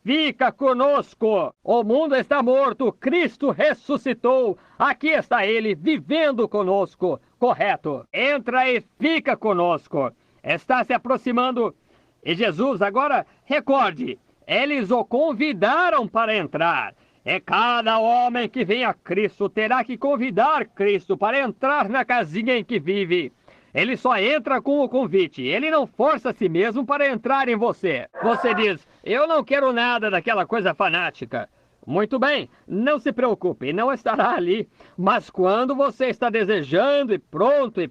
Fica conosco. O mundo está morto. Cristo ressuscitou. Aqui está ele vivendo conosco. Correto. Entra e fica conosco. Está se aproximando. E Jesus, agora, recorde, eles o convidaram para entrar. E cada homem que vem a Cristo terá que convidar Cristo para entrar na casinha em que vive. Ele só entra com o convite. Ele não força a si mesmo para entrar em você. Você diz, eu não quero nada daquela coisa fanática. Muito bem, não se preocupe, não estará ali. Mas quando você está desejando e pronto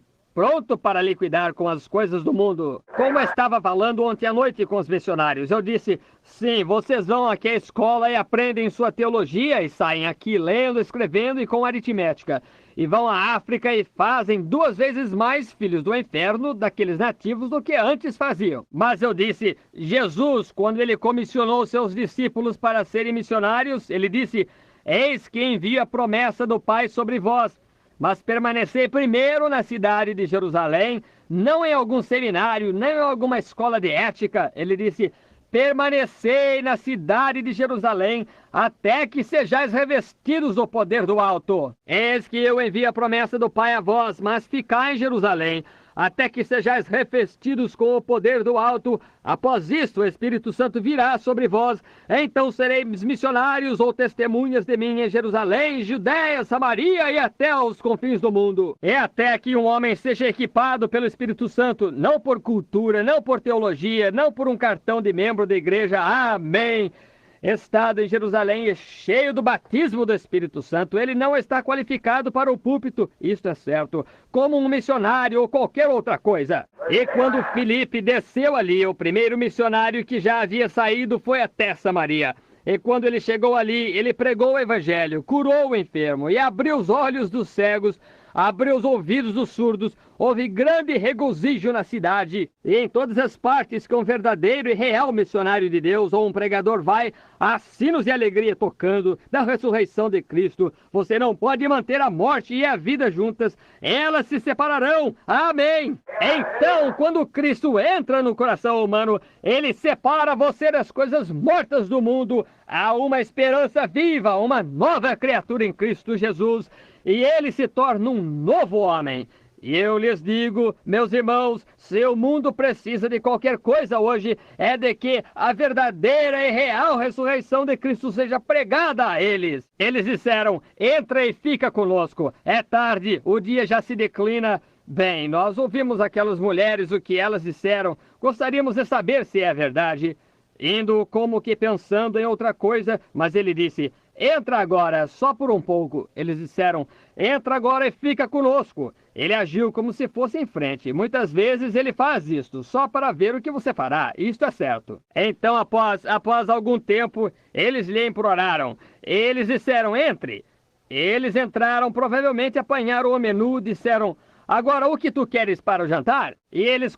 para liquidar com as coisas do mundo. Como eu estava falando ontem à noite com os missionários, eu disse, sim, vocês vão aqui à escola e aprendem sua teologia e saem aqui lendo, escrevendo e com aritmética. E vão à África e fazem 2 vezes mais filhos do inferno daqueles nativos do que antes faziam. Mas eu disse, Jesus, quando ele comissionou seus discípulos para serem missionários, ele disse, eis que envio a promessa do Pai sobre vós. Mas permanecei primeiro na cidade de Jerusalém, não em algum seminário, nem em alguma escola de ética. Ele disse, permanecei na cidade de Jerusalém, até que sejais revestidos do poder do alto. Eis que eu envio a promessa do Pai a vós, mas ficai em Jerusalém, até que sejais revestidos com o poder do alto. Após isto, o Espírito Santo virá sobre vós. Então sereis missionários ou testemunhas de mim em Jerusalém, Judéia, Samaria e até aos confins do mundo. E até que um homem seja equipado pelo Espírito Santo, não por cultura, não por teologia, não por um cartão de membro da igreja. Amém. Estado em Jerusalém e cheio do batismo do Espírito Santo, ele não está qualificado para o púlpito, isto é certo, como um missionário ou qualquer outra coisa. E quando Filipe desceu ali, o primeiro missionário que já havia saído foi até Samaria. E quando ele chegou ali, ele pregou o evangelho, curou o enfermo e abriu os olhos dos cegos, abriu os ouvidos dos surdos. Houve grande regozijo na cidade, e em todas as partes que um verdadeiro e real missionário de Deus ou um pregador vai, há sinos de alegria tocando da ressurreição de Cristo. Você não pode manter a morte e a vida juntas, elas se separarão. Amém! Então, quando Cristo entra no coração humano, ele separa você das coisas mortas do mundo. Há uma esperança viva, uma nova criatura em Cristo Jesus, e ele se torna um novo homem. E eu lhes digo, meus irmãos, se o mundo precisa de qualquer coisa hoje, é de que a verdadeira e real ressurreição de Cristo seja pregada a eles. Eles disseram, entra e fica conosco. É tarde, o dia já se declina. Bem, nós ouvimos aquelas mulheres o que elas disseram. Gostaríamos de saber se é verdade. Indo como que pensando em outra coisa, mas ele disse, entra agora, só por um pouco. Eles disseram, entra agora e fica conosco. Ele agiu como se fosse em frente. Muitas vezes ele faz isto, só para ver o que você fará. Isto é certo. Então, após algum tempo, eles lhe imploraram. Eles disseram, entre. Eles entraram, provavelmente apanharam o menu, disseram, agora o que tu queres para o jantar? E eles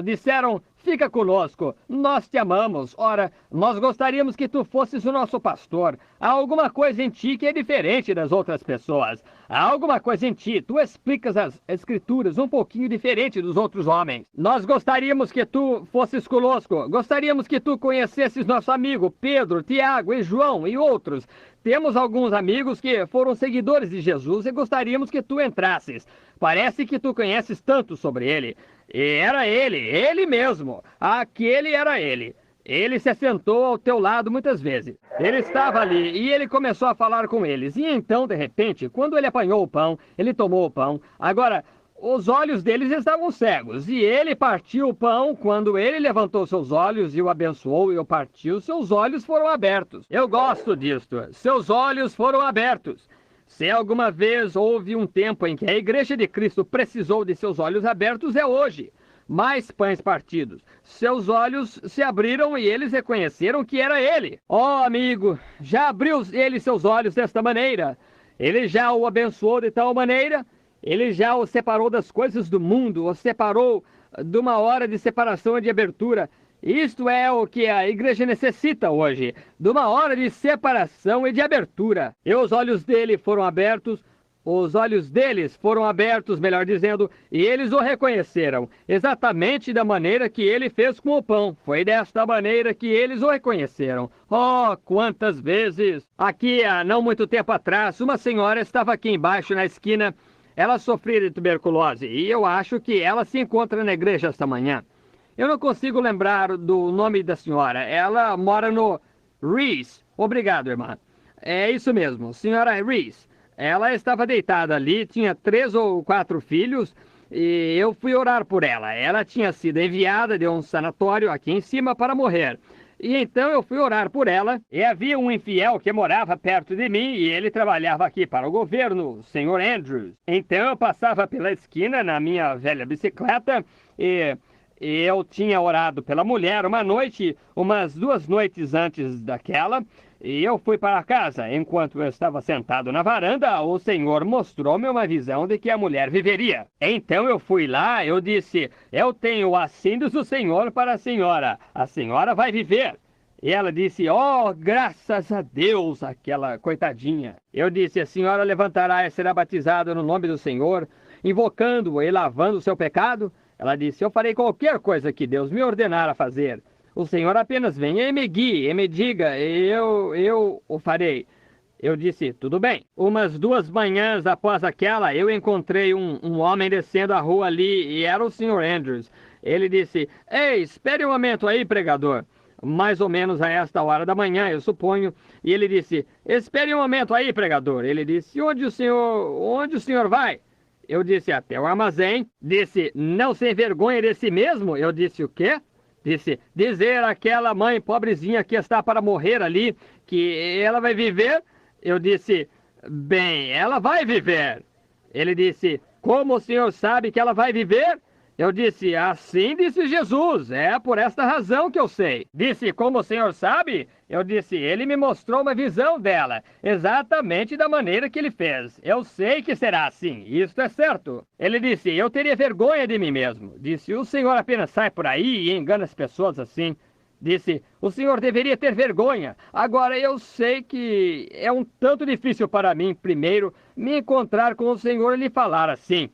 disseram, fica conosco, nós te amamos. Ora, nós gostaríamos que tu fosses o nosso pastor. Há alguma coisa em ti que é diferente das outras pessoas. Há alguma coisa em ti, tu explicas as escrituras um pouquinho diferente dos outros homens. Nós gostaríamos que tu fosses conosco. Gostaríamos que tu conhecesses nosso amigo Pedro, Tiago e João e outros. Temos alguns amigos que foram seguidores de Jesus e gostaríamos que tu entrasses. Parece que tu conheces tanto sobre ele. E era ele mesmo. Aquele era ele. Ele se assentou ao teu lado muitas vezes. Ele estava ali e ele começou a falar com eles. E então, de repente, quando ele apanhou o pão, ele tomou o pão. Agora, os olhos deles estavam cegos. E ele partiu o pão. Quando ele levantou seus olhos e o abençoou e o partiu, seus olhos foram abertos. Eu gosto disto. Seus olhos foram abertos. Se alguma vez houve um tempo em que a Igreja de Cristo precisou de seus olhos abertos, é hoje. Mais pães partidos. Seus olhos se abriram e eles reconheceram que era ele. Oh, amigo, já abriu ele seus olhos desta maneira. Ele já o abençoou de tal maneira. Ele já o separou das coisas do mundo, o separou de uma hora de separação e de abertura. Isto é o que a igreja necessita hoje, de uma hora de separação e de abertura. E os olhos dele foram abertos, os olhos deles foram abertos, melhor dizendo, e eles o reconheceram, exatamente da maneira que ele fez com o pão. Foi desta maneira que eles o reconheceram. Oh, quantas vezes! Aqui, há não muito tempo atrás, uma senhora estava aqui embaixo na esquina. Ela sofria de tuberculose, e eu acho que ela se encontra na igreja esta manhã. Eu não consigo lembrar do nome da senhora. Ela mora no Reese. Obrigado, irmã. É isso mesmo, senhora Reese. Ela estava deitada ali, tinha 3 ou 4 filhos, e eu fui orar por ela. Ela tinha sido enviada de um sanatório aqui em cima para morrer. E então eu fui orar por ela, e havia um infiel que morava perto de mim, e ele trabalhava aqui para o governo, o senhor Andrews. Então eu passava pela esquina na minha velha bicicleta, e eu tinha orado pela mulher uma noite, umas 2 noites antes daquela, e eu fui para casa. Enquanto eu estava sentado na varanda, o Senhor mostrou-me uma visão de que a mulher viveria. Então eu fui lá, eu disse, eu tenho assim diz o Senhor para a senhora vai viver. E ela disse, oh, graças a Deus, aquela coitadinha. Eu disse, a senhora levantará e será batizada no nome do Senhor, invocando-o e lavando o seu pecado? Ela disse, eu farei qualquer coisa que Deus me ordenar a fazer. O Senhor apenas venha e me guie, e me diga, e eu o farei. Eu disse, tudo bem. Umas 2 manhãs após aquela, eu encontrei um homem descendo a rua ali, e era o Sr. Andrews. Ele disse, ei, espere um momento aí, pregador. Mais ou menos a esta hora da manhã, eu suponho. E ele disse, espere um momento aí, pregador. Ele disse, onde o senhor vai? Eu disse, até o armazém. Disse, não sem vergonha de si mesmo? Eu disse, o quê? Disse, dizer àquela mãe pobrezinha que está para morrer ali, que ela vai viver? Eu disse, bem, ela vai viver. Ele disse, como o senhor sabe que ela vai viver? Eu disse, assim disse Jesus, é por esta razão que eu sei. Disse, como o senhor sabe? Eu disse, ele me mostrou uma visão dela, exatamente da maneira que ele fez. Eu sei que será assim, isto é certo. Ele disse, eu teria vergonha de mim mesmo. Disse, o senhor apenas sai por aí e engana as pessoas assim. Disse, o senhor deveria ter vergonha. Agora, eu sei que é um tanto difícil para mim, primeiro, me encontrar com o senhor e lhe falar assim.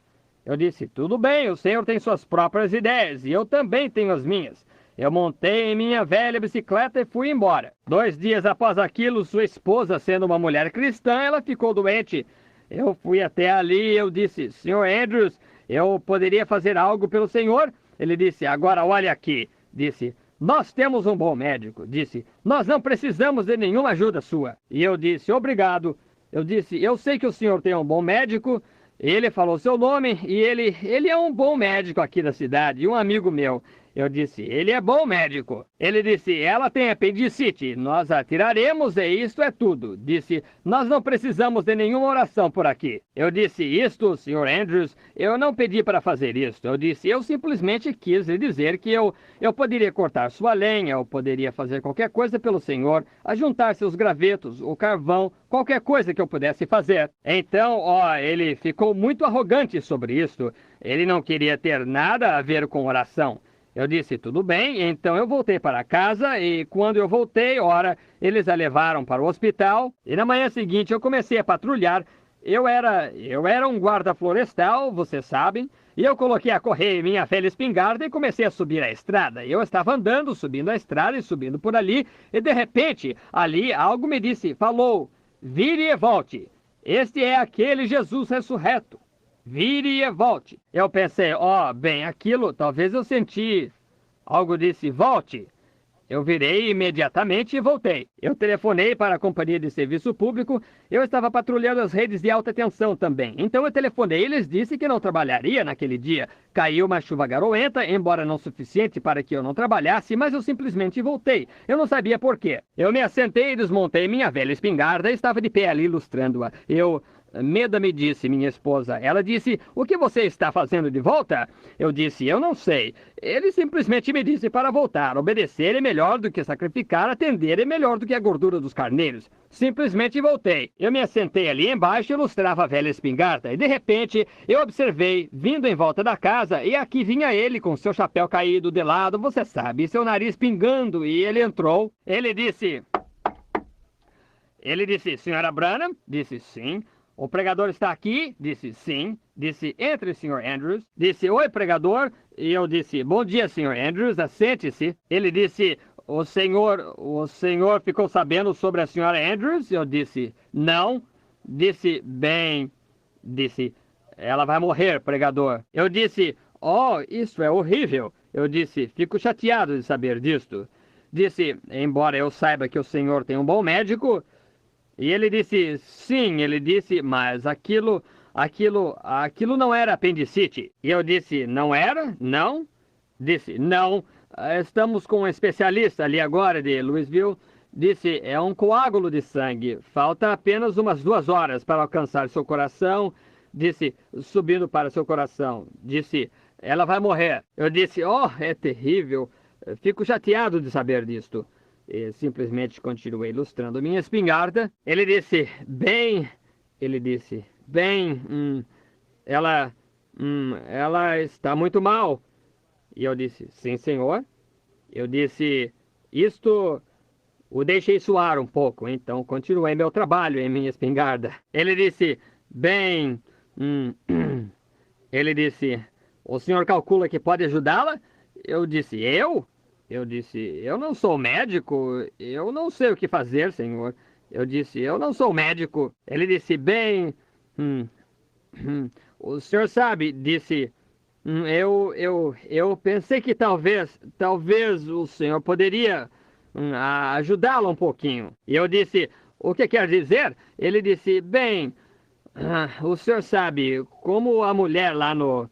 Eu disse, tudo bem, o senhor tem suas próprias ideias e eu também tenho as minhas. Eu montei em minha velha bicicleta e fui embora. 2 dias após aquilo, sua esposa, sendo uma mulher cristã, ela ficou doente. Eu fui até ali e eu disse, Sr. Andrews, eu poderia fazer algo pelo senhor? Ele disse, agora olhe aqui. Disse, nós temos um bom médico. Disse, nós não precisamos de nenhuma ajuda sua. E eu disse, obrigado. Eu disse, eu sei que o senhor tem um bom médico. Ele falou seu nome e ele é um bom médico aqui da cidade, um amigo meu. Eu disse, ele é bom médico. Ele disse, ela tem apendicite, nós a tiraremos e isto é tudo. Disse, nós não precisamos de nenhuma oração por aqui. Eu disse, isto, Sr. Andrews, eu não pedi para fazer isto. Eu disse, eu simplesmente quis lhe dizer que eu poderia cortar sua lenha, eu poderia fazer qualquer coisa pelo senhor, ajuntar seus gravetos, o carvão, qualquer coisa que eu pudesse fazer. Então, ele ficou muito arrogante sobre isto. Ele não queria ter nada a ver com oração. Eu disse, tudo bem, então eu voltei para casa e quando eu voltei, eles a levaram para o hospital e na manhã seguinte eu comecei a patrulhar. Eu era um guarda florestal, vocês sabem, e eu coloquei a correr em minha velha espingarda e comecei a subir a estrada. Eu estava andando, subindo a estrada e subindo por ali e de repente, ali algo me disse, falou, vire e volte, este é aquele Jesus ressurreto. Vire e volte. Eu pensei, bem, aquilo, talvez eu senti algo disse, volte. Eu virei imediatamente e voltei. Eu telefonei para a companhia de serviço público. Eu estava patrulhando as redes de alta tensão também. Então eu telefonei e eles disse que não trabalharia naquele dia. Caiu uma chuva garoenta, embora não suficiente para que eu não trabalhasse, mas eu simplesmente voltei. Eu não sabia por quê. Eu me assentei e desmontei minha velha espingarda e estava de pé ali ilustrando-a. Meda me disse, minha esposa. Ela disse, o que você está fazendo de volta? Eu disse, eu não sei. Ele simplesmente me disse para voltar. Obedecer é melhor do que sacrificar, atender é melhor do que a gordura dos carneiros. Simplesmente voltei. Eu me assentei ali embaixo e ilustrava a velha espingarda. E de repente, eu observei, vindo em volta da casa, e aqui vinha ele com seu chapéu caído de lado, você sabe, seu nariz pingando, e ele entrou. Ele disse, senhora Branham? Disse, sim. O pregador está aqui? Disse, sim. Disse, entre, Sr. Andrews. Disse, oi, pregador. E eu disse, bom dia, Sr. Andrews, assente-se. Ele disse, o senhor ficou sabendo sobre a Sra. Andrews? Eu disse, não. Disse, bem, ela vai morrer, pregador. Eu disse, isso é horrível. Eu disse, fico chateado de saber disto. Disse, embora eu saiba que o senhor tem um bom médico, E ele disse, sim, ele disse, mas aquilo não era apendicite. E eu disse, não era? Não? Disse, não, estamos com um especialista ali agora de Louisville. Disse, é um coágulo de sangue. Falta apenas umas 2 horas para alcançar seu coração. Disse, subindo para seu coração. Disse, ela vai morrer. Eu disse, oh, é terrível. Fico chateado de saber disto. E simplesmente continuei ilustrando minha espingarda. Ele disse, bem... Ele disse, bem... ela... ela está muito mal. E eu disse, sim, senhor. Eu disse, isto... O deixei suar um pouco, então continuei meu trabalho em minha espingarda. Ele disse, bem... Ele disse, o senhor calcula que pode ajudá-la? Eu disse, eu? Eu disse, eu não sou médico, eu não sei o que fazer, senhor. Eu disse, eu não sou médico. Ele disse, bem... O senhor sabe, disse... Eu pensei que talvez o senhor poderia ajudá-la um pouquinho. E eu disse, o que quer dizer? Ele disse, bem, o senhor sabe, como a mulher lá no...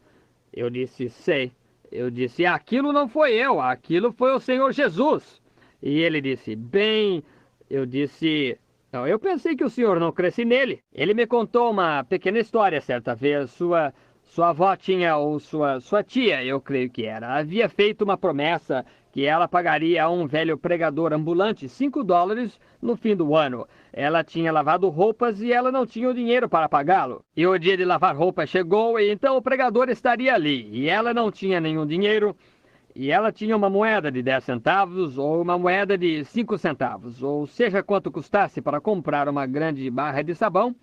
Eu disse, sei. Eu disse, aquilo não foi eu, aquilo foi o Senhor Jesus. E ele disse, bem, eu disse... Não, eu pensei que o senhor não cresce nele. Ele me contou uma pequena história certa vez. Sua avó tinha, ou sua tia, eu creio que era, havia feito uma promessa que ela pagaria a um velho pregador ambulante $5 no fim do ano. Ela tinha lavado roupas e ela não tinha o dinheiro para pagá-lo. E o dia de lavar roupas chegou e então o pregador estaria ali. E ela não tinha nenhum dinheiro. E ela tinha uma moeda de 10 centavos ou uma moeda de 5 centavos, ou seja quanto custasse para comprar uma grande barra de sabão,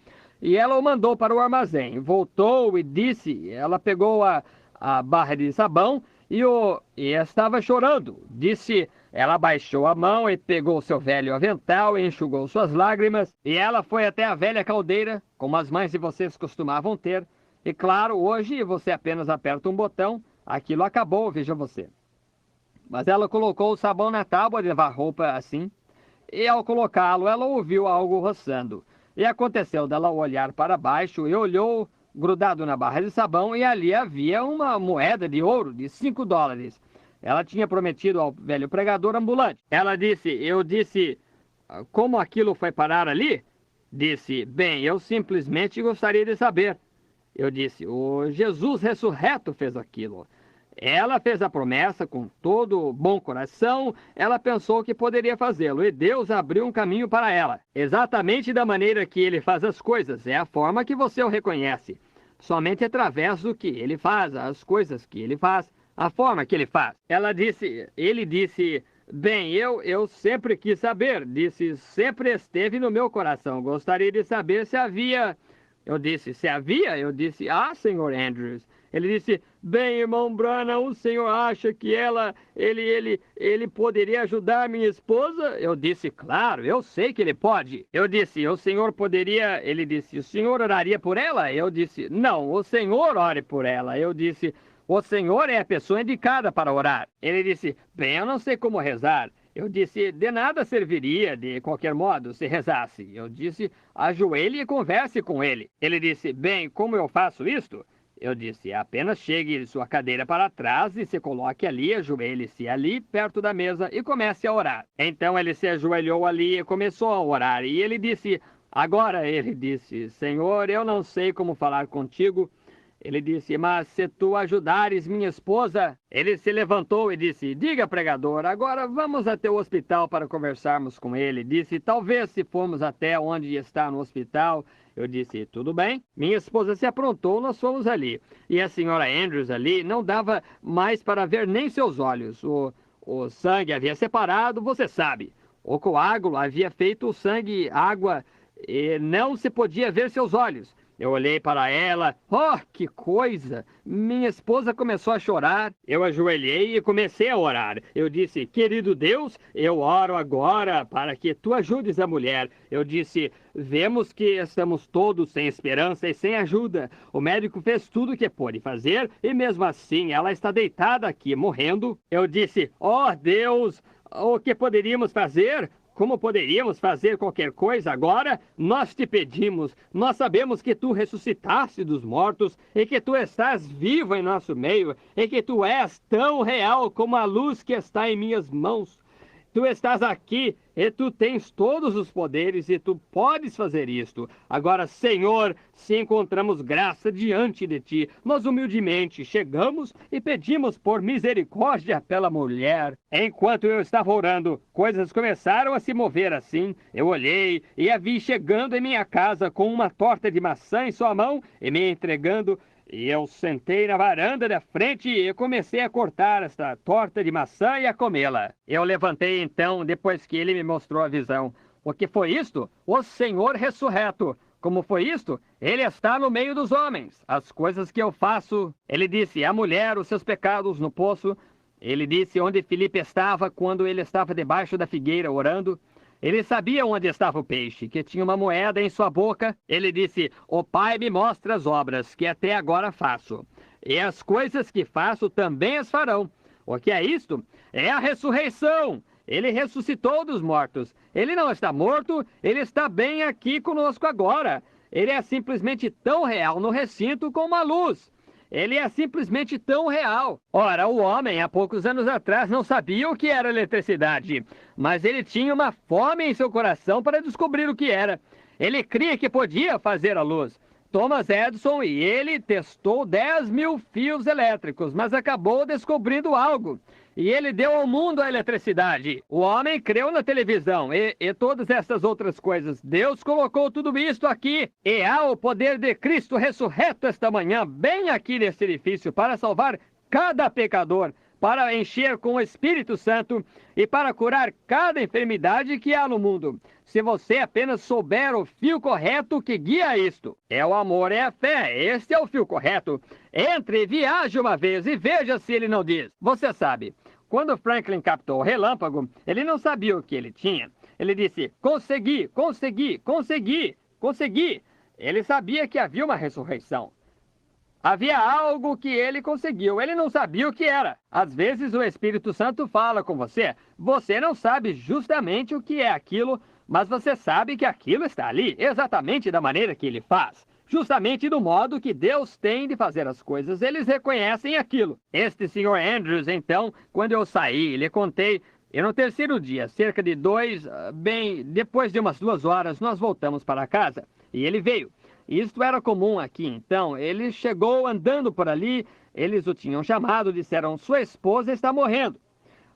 e ela o mandou para o armazém. Voltou e disse, ela pegou a barra de sabão e estava chorando. Disse, ela baixou a mão e pegou seu velho avental e enxugou suas lágrimas, e ela foi até a velha caldeira, como as mães de vocês costumavam ter, e claro, hoje você apenas aperta um botão, aquilo acabou, veja você. Mas ela colocou o sabão na tábua de lavar roupa assim, e ao colocá-lo, ela ouviu algo roçando. E aconteceu dela olhar para baixo e olhou grudado na barra de sabão, e ali havia uma moeda de ouro de $5. Ela tinha prometido ao velho pregador ambulante. Ela disse, eu disse, como aquilo foi parar ali? Disse, bem, eu simplesmente gostaria de saber. Eu disse, o Jesus ressurreto fez aquilo. Ela fez a promessa com todo bom coração, ela pensou que poderia fazê-lo, e Deus abriu um caminho para ela. Exatamente da maneira que ele faz as coisas, é a forma que você o reconhece. Somente através do que ele faz, as coisas que ele faz, a forma que ele faz. Ele disse, bem, eu sempre quis saber, disse, sempre esteve no meu coração, gostaria de saber se havia... Eu disse, se havia? Eu disse, Senhor Andrews. Ele disse, bem, irmão Branham, o senhor acha que ele poderia ajudar minha esposa? Eu disse, claro, eu sei que ele pode. Eu disse, o senhor poderia... Ele disse, o senhor oraria por ela? Eu disse, não, o senhor ore por ela. Eu disse, o senhor é a pessoa indicada para orar. Ele disse, bem, eu não sei como rezar. Eu disse, de nada serviria, de qualquer modo, se rezasse. Eu disse, ajoelhe e converse com ele. Ele disse, bem, como eu faço isto? Eu disse, apenas chegue sua cadeira para trás e se coloque ali, ajoelhe-se ali, perto da mesa, e comece a orar. Então ele se ajoelhou ali e começou a orar. E ele disse, agora, ele disse, Senhor, eu não sei como falar contigo. Ele disse, mas se tu ajudares minha esposa... Ele se levantou e disse, diga, pregador, agora vamos até o hospital para conversarmos com ele. Disse, talvez se formos até onde está no hospital... Eu disse, tudo bem. Minha esposa se aprontou, nós fomos ali. E a senhora Andrews ali não dava mais para ver nem seus olhos. O sangue havia separado, você sabe. O coágulo havia feito o sangue água e não se podia ver seus olhos. Eu olhei para ela, que coisa! Minha esposa começou a chorar. Eu ajoelhei e comecei a orar. Eu disse, querido Deus, eu oro agora para que tu ajudes a mulher. Eu disse, vemos que estamos todos sem esperança e sem ajuda. O médico fez tudo o que pôde fazer e mesmo assim ela está deitada aqui, morrendo. Eu disse, Deus, o que poderíamos fazer? como poderíamos fazer qualquer coisa agora? Nós te pedimos, nós sabemos que tu ressuscitaste dos mortos e que tu estás vivo em nosso meio e que tu és tão real como a luz que está em minhas mãos. Tu estás aqui e tu tens todos os poderes e tu podes fazer isto. Agora, Senhor, se encontramos graça diante de ti, nós humildemente chegamos e pedimos por misericórdia pela mulher. Enquanto eu estava orando, coisas começaram a se mover assim. Eu olhei e a vi chegando em minha casa com uma torta de maçã em sua mão e me entregando. E eu sentei na varanda da frente e comecei a cortar esta torta de maçã e a comê-la. Eu levantei então, depois que ele me mostrou a visão. O que foi isto? O Senhor ressurreto. Como foi isto? Ele está no meio dos homens. As coisas que eu faço... Ele disse, a mulher, os seus pecados no poço. Ele disse onde Filipe estava quando ele estava debaixo da figueira orando. Ele sabia onde estava o peixe, que tinha uma moeda em sua boca. Ele disse, o Pai me mostra as obras que até agora faço. E as coisas que faço também as farão. O que é isto? É a ressurreição. Ele ressuscitou dos mortos. Ele não está morto, ele está bem aqui conosco agora. Ele é simplesmente tão real no recinto como a luz. Ele é simplesmente tão real. Ora, o homem, há poucos anos atrás, não sabia o que era eletricidade, mas ele tinha uma fome em seu coração para descobrir o que era. Ele cria que podia fazer a luz. Thomas Edison e ele testou 10.000 fios elétricos, mas acabou descobrindo algo. E ele deu ao mundo a eletricidade. O homem creu na televisão e todas essas outras coisas. Deus colocou tudo isto aqui. E há o poder de Cristo ressurreto esta manhã, bem aqui neste edifício, para salvar cada pecador, para encher com o Espírito Santo e para curar cada enfermidade que há no mundo. Se você apenas souber o fio correto que guia isto. É o amor, é a fé. Este é o fio correto. Entre, viaje uma vez e veja se ele não diz. Você sabe, quando Franklin captou o relâmpago, ele não sabia o que ele tinha. Ele disse, consegui, consegui, consegui, consegui. Ele sabia que havia uma ressurreição. Havia algo que ele conseguiu. Ele não sabia o que era. Às vezes o Espírito Santo fala com você. Você não sabe justamente o que é aquilo, mas você sabe que aquilo está ali, exatamente da maneira que ele faz. Justamente do modo que Deus tem de fazer as coisas. Eles reconhecem aquilo. Este Sr. Andrews, então, quando eu saí, lhe contei, e no terceiro dia, cerca de depois de umas 2 horas, nós voltamos para casa. E ele veio. Isto era comum aqui, então. Ele chegou andando por ali, eles o tinham chamado, disseram, sua esposa está morrendo.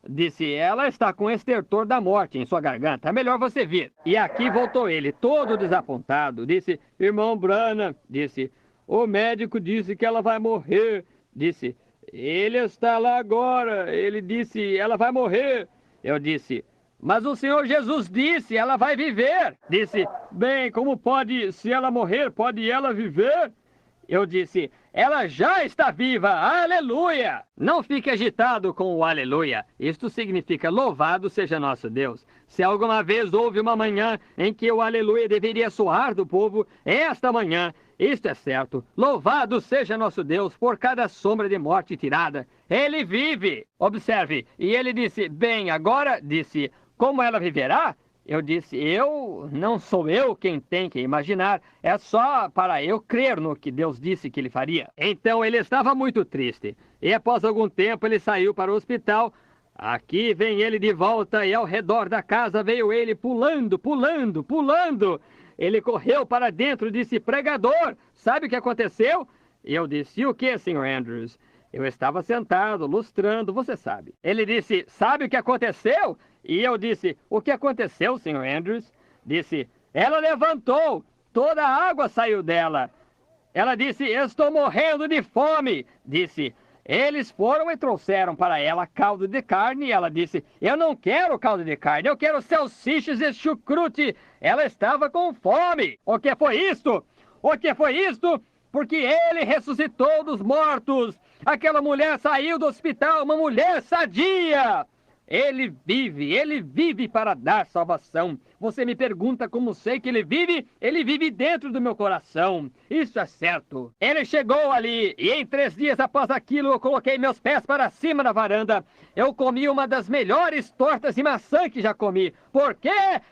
Disse, ela está com estertor da morte em sua garganta, é melhor você vir. E aqui voltou ele, todo desapontado, disse, irmão Branham, disse, o médico disse que ela vai morrer. Disse, ele está lá agora. Ele disse, ela vai morrer. Eu disse, mas o Senhor Jesus disse, ela vai viver. Disse, bem, como pode, se ela morrer, pode ela viver? Eu disse, ela já está viva, aleluia! Não fique agitado com o aleluia. Isto significa louvado seja nosso Deus. Se alguma vez houve uma manhã em que o aleluia deveria soar do povo, é esta manhã. Isto é certo. Louvado seja nosso Deus por cada sombra de morte tirada. Ele vive. Observe. E ele disse, bem, agora, disse, como ela viverá? Eu disse, não sou eu quem tem que imaginar, é só para eu crer no que Deus disse que ele faria. Então ele estava muito triste, e após algum tempo ele saiu para o hospital. Aqui vem ele de volta, e ao redor da casa veio ele pulando, pulando, pulando. Ele correu para dentro e disse, pregador, sabe o que aconteceu? Eu disse, o que, Sr. Andrews? Eu estava sentado, lustrando, você sabe. Ele disse, sabe o que aconteceu? E eu disse, o que aconteceu, Sr. Andrews? Disse, ela levantou, toda a água saiu dela. Ela disse, estou morrendo de fome. Disse, eles foram e trouxeram para ela caldo de carne. E ela disse, eu não quero caldo de carne, eu quero salsichas e chucrute. Ela estava com fome. O que foi isto? O que foi isto? Porque ele ressuscitou dos mortos. Aquela mulher saiu do hospital, uma mulher sadia. Ele vive para dar salvação. Você me pergunta como sei que ele vive dentro do meu coração. Isso é certo. Ele chegou ali e em 3 dias após aquilo eu coloquei meus pés para cima da varanda. Eu comi uma das melhores tortas de maçã que já comi. Porque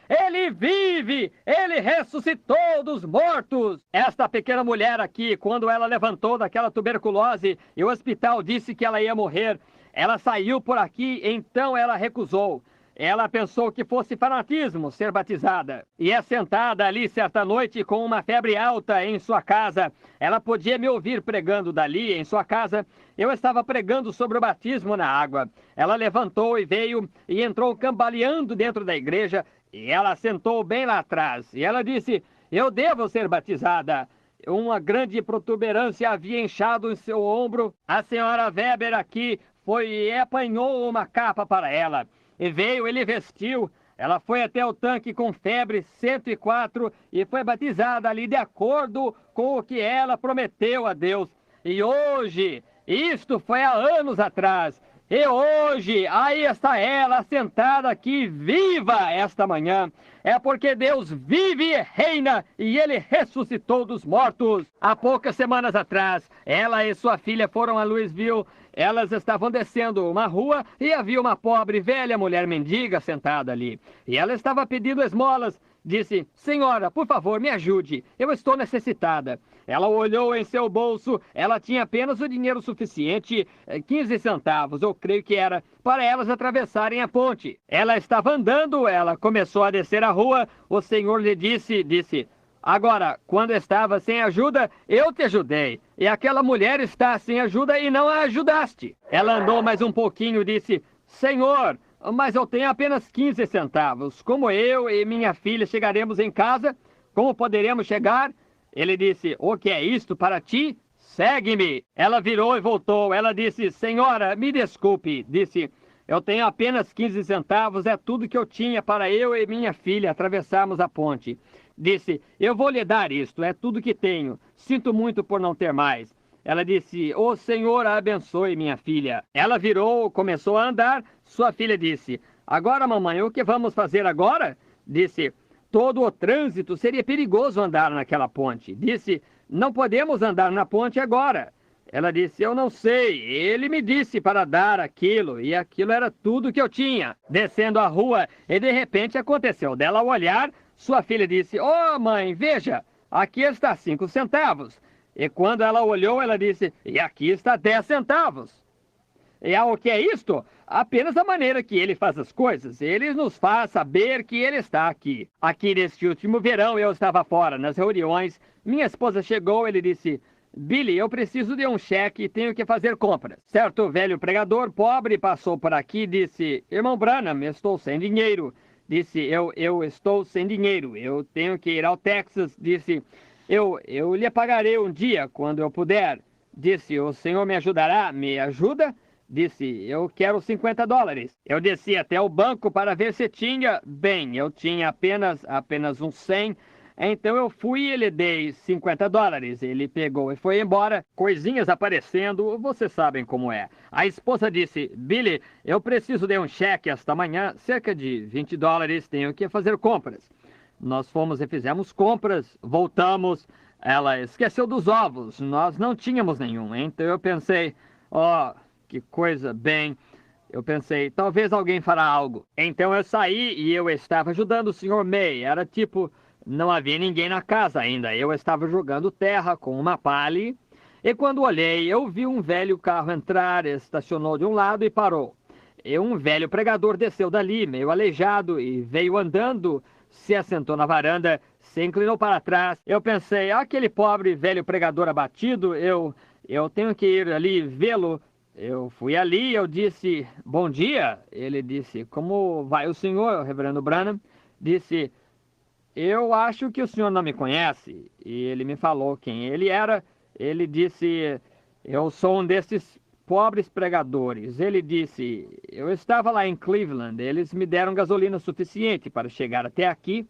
ele vive, ele ressuscitou dos mortos. Esta pequena mulher aqui, quando ela levantou daquela tuberculose e o hospital disse que ela ia morrer, ela saiu por aqui, então ela recusou. Ela pensou que fosse fanatismo ser batizada. E é sentada ali certa noite com uma febre alta em sua casa. Ela podia me ouvir pregando dali em sua casa. Eu estava pregando sobre o batismo na água. Ela levantou e veio e entrou cambaleando dentro da igreja. E ela sentou bem lá atrás. E ela disse, eu devo ser batizada. Uma grande protuberância havia inchado em seu ombro. A senhora Weber aqui foi e apanhou uma capa para ela. E veio, ele vestiu. Ela foi até o tanque com febre 104 e foi batizada ali de acordo com o que ela prometeu a Deus. E hoje, isto foi há anos atrás, e hoje, aí está ela sentada aqui, viva esta manhã. É porque Deus vive e reina e Ele ressuscitou dos mortos. Há poucas semanas atrás, ela e sua filha foram a Louisville. Elas estavam descendo uma rua e havia uma pobre velha mulher mendiga sentada ali. E ela estava pedindo esmolas. Disse, senhora, por favor, me ajude. Eu estou necessitada. Ela olhou em seu bolso. Ela tinha apenas o dinheiro suficiente, 15 centavos, eu creio que era, para elas atravessarem a ponte. Ela estava andando, ela começou a descer a rua. O senhor lhe disse, agora, quando estava sem ajuda, eu te ajudei. E aquela mulher está sem ajuda e não a ajudaste. Ela andou mais um pouquinho e disse, senhor, mas eu tenho apenas 15 centavos. Como eu e minha filha chegaremos em casa? Como poderemos chegar? Ele disse, o que é isto para ti? Segue-me. Ela virou e voltou. Ela disse, senhora, me desculpe. Disse, eu tenho apenas 15 centavos, é tudo que eu tinha para eu e minha filha atravessarmos a ponte. Disse, eu vou lhe dar isto, é tudo que tenho. Sinto muito por não ter mais. Ela disse, o Senhor a abençoe, minha filha. Ela virou, começou a andar. Sua filha disse, agora, mamãe, o que vamos fazer agora? Disse, todo o trânsito seria perigoso andar naquela ponte. Disse, não podemos andar na ponte agora. Ela disse, eu não sei, ele me disse para dar aquilo, e aquilo era tudo que eu tinha. Descendo a rua, e de repente aconteceu dela olhar, sua filha disse, oh mãe, veja, aqui está 5 centavos. E quando ela olhou, ela disse, e aqui está 10 centavos. E o que é isto? Apenas a maneira que ele faz as coisas. Ele nos faz saber que ele está aqui. Aqui neste último verão eu estava fora, nas reuniões. Minha esposa chegou, ele disse, Billy, eu preciso de um cheque e tenho que fazer compras. Certo velho pregador pobre passou por aqui e disse, irmão Branham, estou sem dinheiro. Disse, eu estou sem dinheiro, eu tenho que ir ao Texas. Disse, eu lhe pagarei um dia, quando eu puder. Disse, o senhor me ajudará? Me ajuda? Disse, eu quero 50 dólares. Eu desci até o banco para ver se tinha. Bem, eu tinha apenas uns 100. Então eu fui e lhe dei 50 dólares. Ele pegou e foi embora. Coisinhas aparecendo, vocês sabem como é. A esposa disse, Billy, eu preciso de um cheque esta manhã, cerca de 20 dólares, tenho que fazer compras. Nós fomos e fizemos compras, voltamos. Ela esqueceu dos ovos, nós não tínhamos nenhum. Então eu pensei, que coisa, bem... Eu pensei, talvez alguém fará algo. Então eu saí e eu estava ajudando o Sr. May. Era tipo, não havia ninguém na casa ainda. Eu estava jogando terra com uma pale. E quando olhei, eu vi um velho carro entrar, estacionou de um lado e parou. E um velho pregador desceu dali, meio aleijado, e veio andando, se assentou na varanda, se inclinou para trás. Eu pensei, aquele pobre velho pregador abatido, eu tenho que ir ali vê-lo. Eu fui ali, eu disse, bom dia. Ele disse, como vai o senhor, reverendo Branham? Disse, eu acho que o senhor não me conhece. E ele me falou quem ele era. Ele disse, eu sou um desses pobres pregadores. Ele disse, eu estava lá em Cleveland, eles me deram gasolina suficiente para chegar até aqui.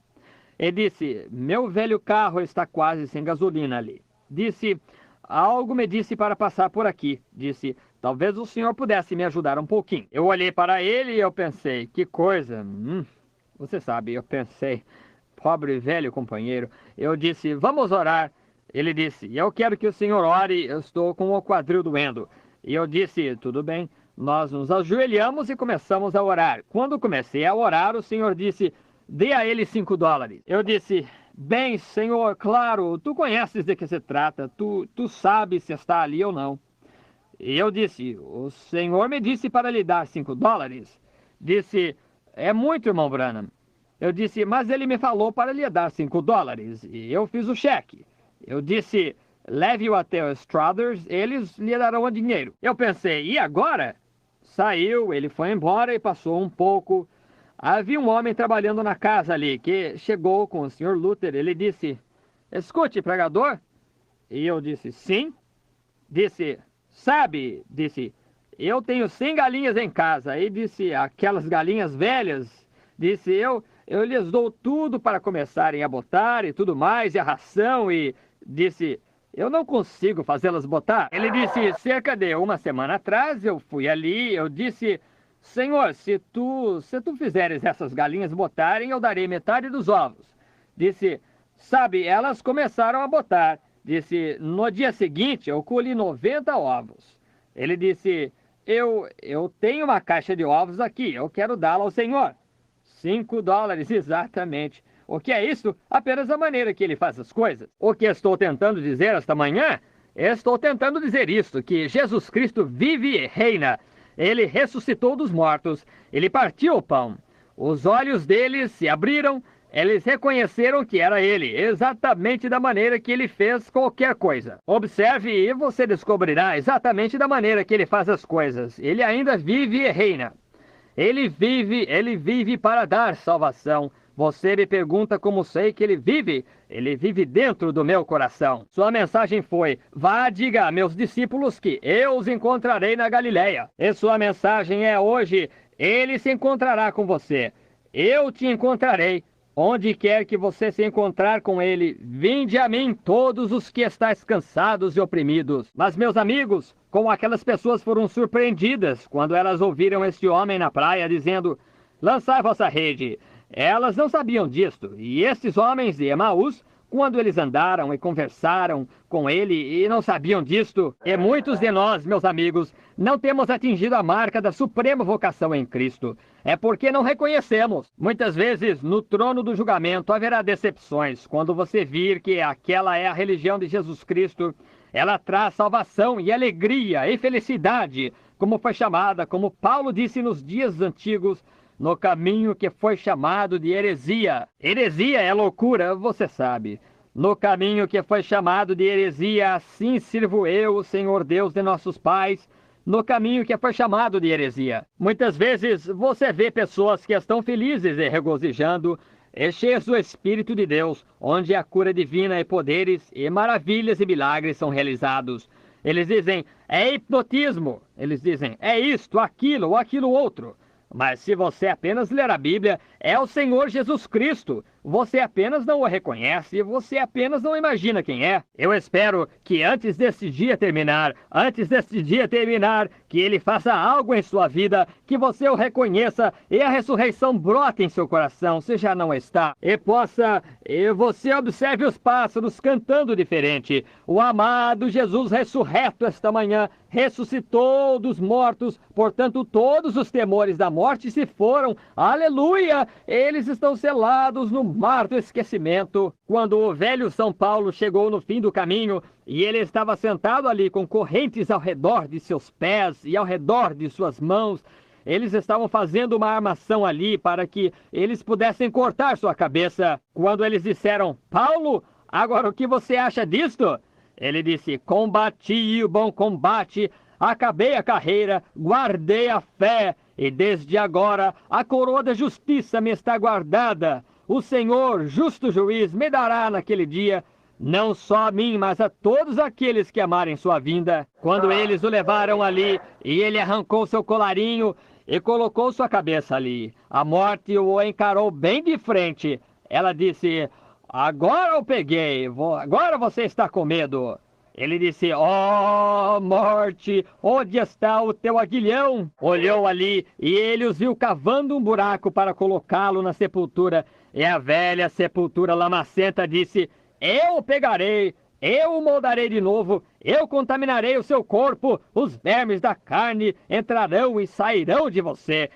Ele disse, meu velho carro está quase sem gasolina ali. Disse, algo me disse para passar por aqui. Disse, talvez o senhor pudesse me ajudar um pouquinho. Eu olhei para ele e eu pensei, que coisa. Você sabe, eu pensei, pobre velho companheiro. Eu disse, vamos orar. Ele disse, eu quero que o senhor ore, eu estou com o quadril doendo. E eu disse, tudo bem. Nós nos ajoelhamos e começamos a orar. Quando comecei a orar, o senhor disse, dê a ele $5. Eu disse, bem, senhor, claro, tu conheces de que se trata, tu sabes se está ali ou não. E eu disse, o senhor me disse para lhe dar $5. Disse, é muito, irmão Branham. Eu disse, mas ele me falou para lhe dar $5. E eu fiz o cheque. Eu disse, leve-o até os Struthers, eles lhe darão o dinheiro. Eu pensei, e agora? Saiu, ele foi embora e passou um pouco. Havia um homem trabalhando na casa ali, que chegou com o Sr. Luther. Ele disse, escute, pregador. E eu disse, sim. Disse, sabe, disse, eu tenho 100 galinhas em casa. E disse, aquelas galinhas velhas, disse, eu lhes dou tudo para começarem a botar e tudo mais, e a ração, e disse, eu não consigo fazê-las botar. Ele disse, cerca de uma semana atrás, eu fui ali, eu disse, senhor, se tu fizeres essas galinhas botarem, eu darei metade dos ovos. Disse, sabe, elas começaram a botar. Disse, no dia seguinte, eu colhi 90 ovos. Ele disse, eu tenho uma caixa de ovos aqui, eu quero dá-la ao senhor. $5, exatamente. O que é isso? Apenas a maneira que ele faz as coisas. O que estou tentando dizer esta manhã? Estou tentando dizer isto, que Jesus Cristo vive e reina. Ele ressuscitou dos mortos. Ele partiu o pão. Os olhos deles se abriram. Eles reconheceram que era ele, exatamente da maneira que ele fez qualquer coisa. Observe e você descobrirá exatamente da maneira que ele faz as coisas. Ele ainda vive e reina. Ele vive para dar salvação. Você me pergunta como sei que ele vive? Ele vive dentro do meu coração. Sua mensagem foi, vá, diga a meus discípulos que eu os encontrarei na Galileia. E sua mensagem é hoje, ele se encontrará com você. Eu te encontrarei. Onde quer que você se encontrar com ele, vinde a mim todos os que estáis cansados e oprimidos. Mas, meus amigos, como aquelas pessoas foram surpreendidas quando elas ouviram este homem na praia dizendo, lançai vossa rede. Elas não sabiam disto, e estes homens de Emaús, quando eles andaram e conversaram com ele e não sabiam disto, e muitos de nós, meus amigos, não temos atingido a marca da suprema vocação em Cristo. É porque não reconhecemos. Muitas vezes, no trono do julgamento, haverá decepções. Quando você vir que aquela é a religião de Jesus Cristo, ela traz salvação e alegria e felicidade, como foi chamada, como Paulo disse nos dias antigos, no caminho que foi chamado de heresia. Heresia é loucura, você sabe. No caminho que foi chamado de heresia, assim sirvo eu, o Senhor Deus de nossos pais, no caminho que foi chamado de heresia. Muitas vezes você vê pessoas que estão felizes e regozijando, e cheias do Espírito de Deus, onde a cura divina e poderes e maravilhas e milagres são realizados. Eles dizem, é hipnotismo. Eles dizem, é isto, aquilo ou aquilo outro. Mas se você apenas ler a Bíblia, é o Senhor Jesus Cristo. Você apenas não o reconhece, você apenas não imagina quem é. Eu espero que antes deste dia terminar, que ele faça algo em sua vida, que você o reconheça e a ressurreição brote em seu coração, se já não está. E você observe os pássaros cantando diferente. O amado Jesus ressurreto esta manhã, ressuscitou dos mortos, portanto todos os temores da morte se foram. Aleluia! Eles estão selados no mar do esquecimento. Quando o velho São Paulo chegou no fim do caminho e ele estava sentado ali com correntes ao redor de seus pés e ao redor de suas mãos, eles estavam fazendo uma armação ali para que eles pudessem cortar sua cabeça. Quando eles disseram, Paulo, agora o que você acha disto? Ele disse, combati o bom combate, acabei a carreira, guardei a fé, e desde agora a coroa da justiça me está guardada. O Senhor, justo juiz, me dará naquele dia, não só a mim, mas a todos aqueles que amarem sua vinda. Quando eles o levaram ali, e ele arrancou seu colarinho e colocou sua cabeça ali, a morte o encarou bem de frente. Ela disse, agora eu peguei, agora você está com medo. Ele disse: ó morte, onde está o teu aguilhão? Olhou ali e ele os viu cavando um buraco para colocá-lo na sepultura. E a velha sepultura lamacenta disse: eu o pegarei, eu o moldarei de novo, eu contaminarei o seu corpo, os vermes da carne entrarão e sairão de você.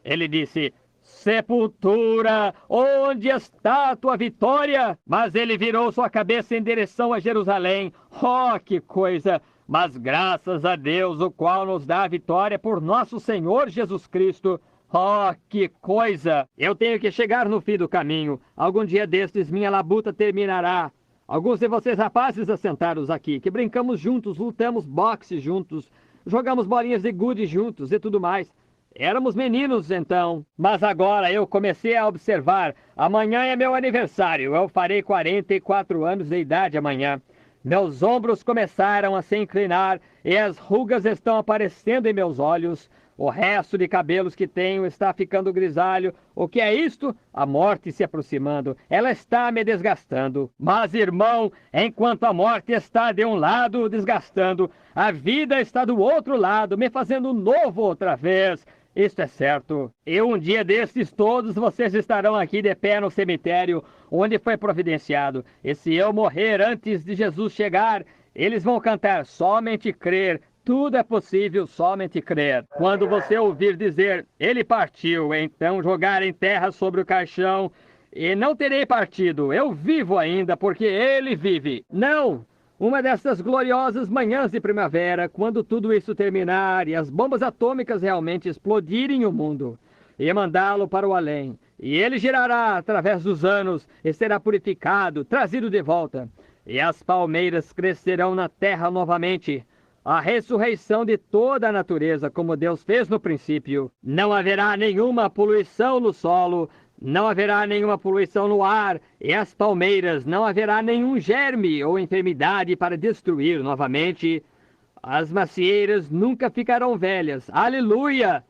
Ele disse: sepultura, onde está a tua vitória? Mas ele virou sua cabeça em direção a Jerusalém. Oh, que coisa! Mas graças a Deus, o qual nos dá a vitória por nosso Senhor Jesus Cristo. Oh, que coisa! Eu tenho que chegar no fim do caminho. Algum dia destes minha labuta terminará. Alguns de vocês rapazes assentados aqui, que brincamos juntos, lutamos boxe juntos, jogamos bolinhas de gude juntos e tudo mais. Éramos meninos então, mas agora eu comecei a observar. Amanhã é meu aniversário, eu farei 44 anos de idade amanhã. Meus ombros começaram a se inclinar e as rugas estão aparecendo em meus olhos. O resto de cabelos que tenho está ficando grisalho. O que é isto? A morte se aproximando. Ela está me desgastando. Mas, irmão, enquanto a morte está de um lado desgastando, a vida está do outro lado, me fazendo novo outra vez. Isto é certo. E um dia destes todos vocês estarão aqui de pé no cemitério, onde foi providenciado. E se eu morrer antes de Jesus chegar, eles vão cantar somente crer. Tudo é possível, somente crer. Quando você ouvir dizer, ele partiu, então jogar em terra sobre o caixão, e não terei partido, eu vivo ainda, porque ele vive. Não! Uma dessas gloriosas manhãs de primavera, quando tudo isso terminar e as bombas atômicas realmente explodirem o mundo, e mandá-lo para o além, e ele girará através dos anos e será purificado, trazido de volta, e as palmeiras crescerão na terra novamente, a ressurreição de toda a natureza, como Deus fez no princípio. Não haverá nenhuma poluição no solo, não haverá nenhuma poluição no ar, e as palmeiras, não haverá nenhum germe ou enfermidade para destruir novamente. As macieiras nunca ficarão velhas. Aleluia!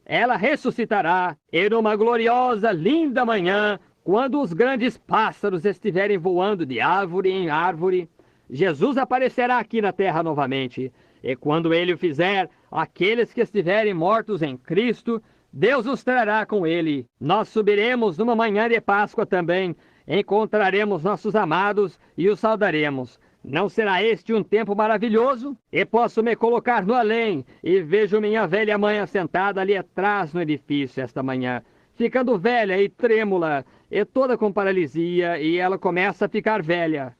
Ela ressuscitará, e numa gloriosa, linda manhã, quando os grandes pássaros estiverem voando de árvore em árvore, Jesus aparecerá aqui na terra novamente. E quando ele o fizer, aqueles que estiverem mortos em Cristo, Deus os trará com ele. Nós subiremos numa manhã de Páscoa também. Encontraremos nossos amados e os saudaremos. Não será este um tempo maravilhoso? E posso me colocar no além e vejo minha velha mãe assentada ali atrás no edifício esta manhã, ficando velha e trêmula, e toda com paralisia, e ela começa a ficar velha.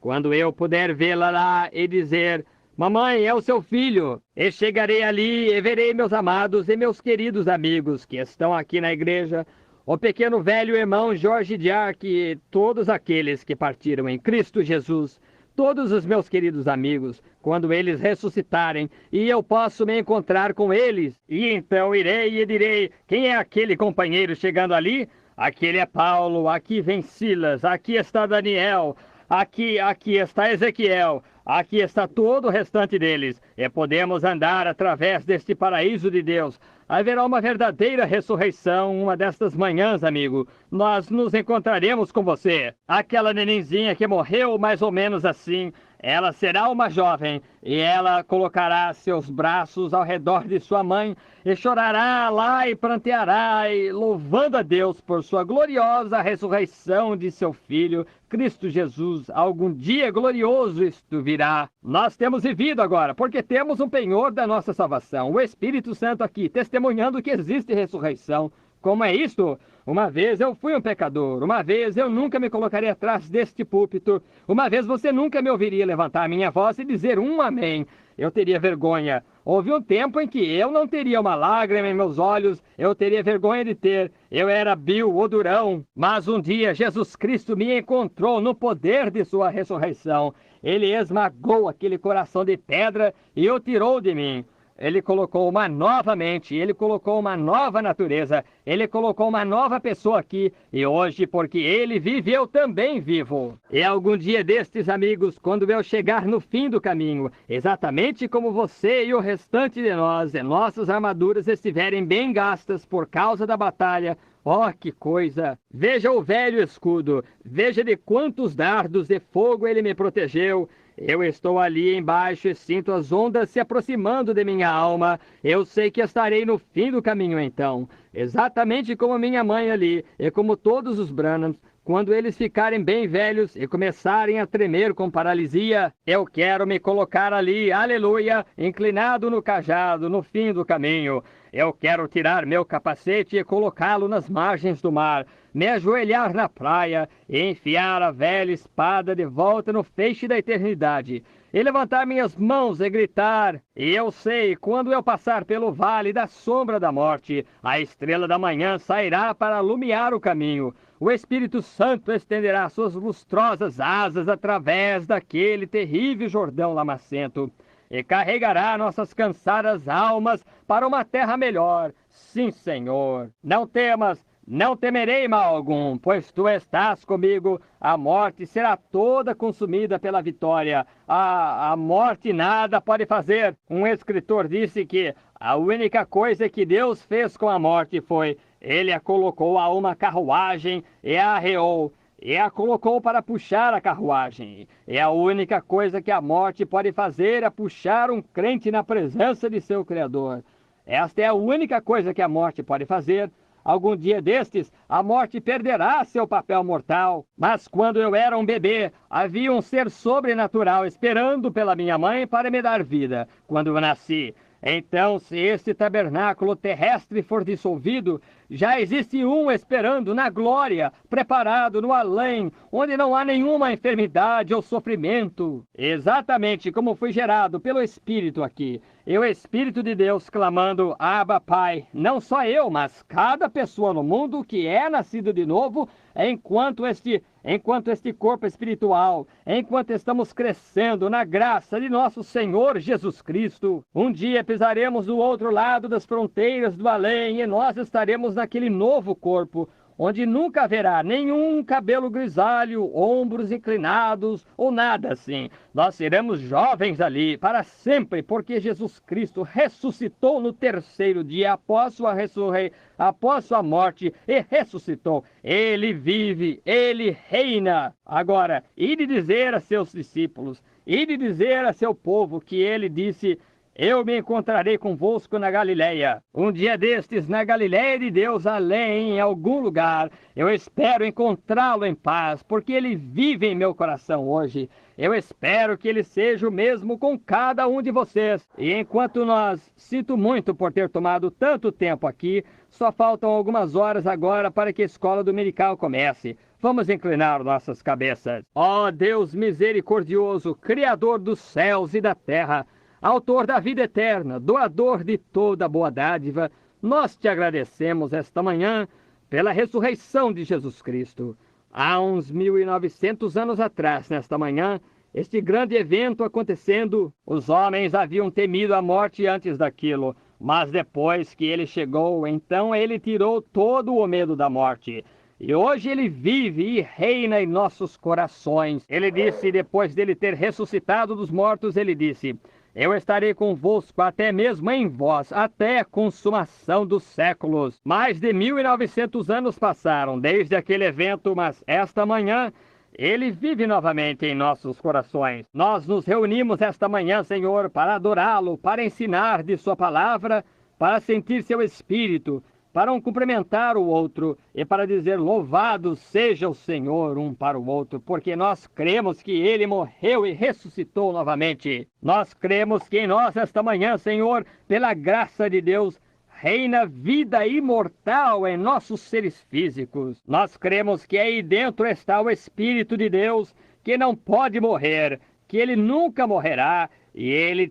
Quando eu puder vê-la lá e dizer: mamãe, é o seu filho. E chegarei ali e verei meus amados e meus queridos amigos que estão aqui na igreja, o pequeno velho irmão Jorge Diarc e todos aqueles que partiram em Cristo Jesus, todos os meus queridos amigos, quando eles ressuscitarem, e eu posso me encontrar com eles. E então irei e direi: quem é aquele companheiro chegando ali? Aquele é Paulo, aqui vem Silas, aqui está Daniel, aqui está Ezequiel, aqui está todo o restante deles, e podemos andar através deste paraíso de Deus. Haverá uma verdadeira ressurreição uma destas manhãs, amigo. Nós nos encontraremos com você. Aquela nenenzinha que morreu mais ou menos assim, ela será uma jovem, e ela colocará seus braços ao redor de sua mãe, e chorará lá e pranteará, e louvando a Deus por sua gloriosa ressurreição de seu Filho, Cristo Jesus. Algum dia glorioso isto virá. Nós temos vivido agora, porque temos um penhor da nossa salvação, o Espírito Santo aqui, testemunhando que existe ressurreição. Como é isto? Uma vez eu fui um pecador, uma vez eu nunca me colocaria atrás deste púlpito, uma vez você nunca me ouviria levantar a minha voz e dizer um amém. Eu teria vergonha. Houve um tempo em que eu não teria uma lágrima em meus olhos, eu teria vergonha de ter. Eu era vil, o durão. Mas um dia Jesus Cristo me encontrou no poder de sua ressurreição. Ele esmagou aquele coração de pedra e o tirou de mim. Ele colocou uma nova mente, ele colocou uma nova natureza, ele colocou uma nova pessoa aqui, e hoje, porque ele vive, eu também vivo. E algum dia destes, amigos, quando eu chegar no fim do caminho, exatamente como você e o restante de nós, e nossas armaduras estiverem bem gastas por causa da batalha, oh, que coisa! Veja o velho escudo, veja de quantos dardos de fogo ele me protegeu, Eu estou ali embaixo e sinto as ondas se aproximando de minha alma. Eu sei que estarei no fim do caminho então, exatamente como minha mãe ali, e como todos os Branhams. Quando eles ficarem bem velhos e começarem a tremer com paralisia, eu quero me colocar ali, aleluia, inclinado no cajado, no fim do caminho. Eu quero tirar meu capacete e colocá-lo nas margens do mar, me ajoelhar na praia e enfiar a velha espada de volta no feixe da eternidade, e levantar minhas mãos e gritar. E eu sei, quando eu passar pelo vale da sombra da morte, a estrela da manhã sairá para alumiar o caminho. O Espírito Santo estenderá suas lustrosas asas através daquele terrível Jordão lamacento e carregará nossas cansadas almas para uma terra melhor. Sim, Senhor. Não temas, não temerei mal algum, pois tu estás comigo. A morte será toda consumida pela vitória. A morte nada pode fazer. Um escritor disse que a única coisa que Deus fez com a morte foi: Ele a colocou a uma carruagem e a arreou, e a colocou para puxar a carruagem. E a única coisa que a morte pode fazer é puxar um crente na presença de seu Criador. Esta é a única coisa que a morte pode fazer. Algum dia destes, a morte perderá seu papel mortal. Mas quando eu era um bebê, havia um ser sobrenatural esperando pela minha mãe para me dar vida quando eu nasci. Então, se este tabernáculo terrestre for dissolvido, já existe um esperando na glória, preparado no além, onde não há nenhuma enfermidade ou sofrimento. Exatamente como fui gerado pelo Espírito aqui. E o Espírito de Deus clamando: Abba, Pai. Não só eu, mas cada pessoa no mundo que é nascido de novo, enquanto este corpo espiritual, enquanto estamos crescendo na graça de nosso Senhor Jesus Cristo. Um dia pisaremos do outro lado das fronteiras do além e nós estaremos naquele novo corpo, onde nunca haverá nenhum cabelo grisalho, ombros inclinados ou nada assim. Nós seremos jovens ali para sempre, porque Jesus Cristo ressuscitou no terceiro dia após sua morte e ressuscitou. Ele vive, ele reina. Agora, ide dizer a seus discípulos, ide dizer a seu povo que ele disse: eu me encontrarei convosco na Galileia. Um dia destes, na Galileia de Deus, além, em algum lugar, eu espero encontrá-lo em paz, porque ele vive em meu coração hoje. Eu espero que ele seja o mesmo com cada um de vocês. E enquanto sinto muito por ter tomado tanto tempo aqui, só faltam algumas horas agora para que a escola dominical comece. Vamos inclinar nossas cabeças. Ó Deus misericordioso, Criador dos céus e da terra, Autor da vida eterna, doador de toda boa dádiva, nós te agradecemos esta manhã pela ressurreição de Jesus Cristo. Há uns 1900 anos atrás, nesta manhã, este grande evento acontecendo, os homens haviam temido a morte antes daquilo, mas depois que ele chegou, então ele tirou todo o medo da morte. E hoje ele vive e reina em nossos corações. Ele disse, depois dele ter ressuscitado dos mortos, ele disse: eu estarei convosco até mesmo em vós, até a consumação dos séculos. Mais de 1900 anos passaram desde aquele evento, mas esta manhã ele vive novamente em nossos corações. Nós nos reunimos esta manhã, Senhor, para adorá-lo, para ensinar de sua palavra, para sentir seu espírito, para um cumprimentar o outro e para dizer: louvado seja o Senhor um para o outro, porque nós cremos que ele morreu e ressuscitou novamente. Nós cremos que em nós esta manhã, Senhor, pela graça de Deus, reina vida imortal em nossos seres físicos. Nós cremos que aí dentro está o Espírito de Deus, que não pode morrer, que ele nunca morrerá, e ele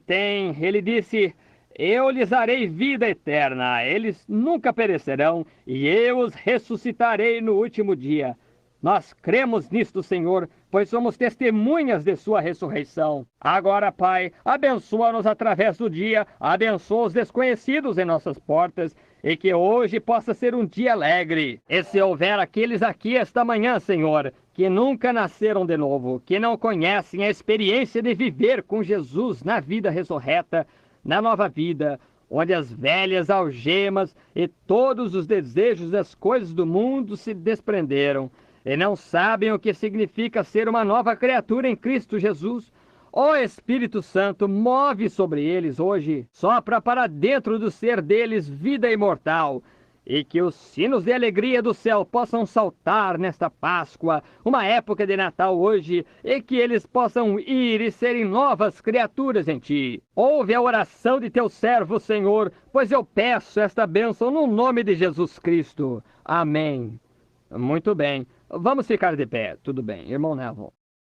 disse: eu lhes darei vida eterna, eles nunca perecerão, e eu os ressuscitarei no último dia. Nós cremos nisto, Senhor, pois somos testemunhas de sua ressurreição. Agora, Pai, abençoa-nos através do dia, abençoa os desconhecidos em nossas portas, e que hoje possa ser um dia alegre. E se houver aqueles aqui esta manhã, Senhor, que nunca nasceram de novo, que não conhecem a experiência de viver com Jesus na vida ressurreta, na nova vida, onde as velhas algemas e todos os desejos das coisas do mundo se desprenderam, e não sabem o que significa ser uma nova criatura em Cristo Jesus, Ó Espírito Santo, move sobre eles hoje, sopra para dentro do ser deles vida imortal, e que os sinos de alegria do céu possam saltar nesta Páscoa, uma época de Natal hoje, e que eles possam ir e serem novas criaturas em Ti. Ouve a oração de Teu servo, Senhor, pois eu peço esta bênção no nome de Jesus Cristo. Amém. Muito bem. Vamos ficar de pé. Tudo bem, irmão Neville.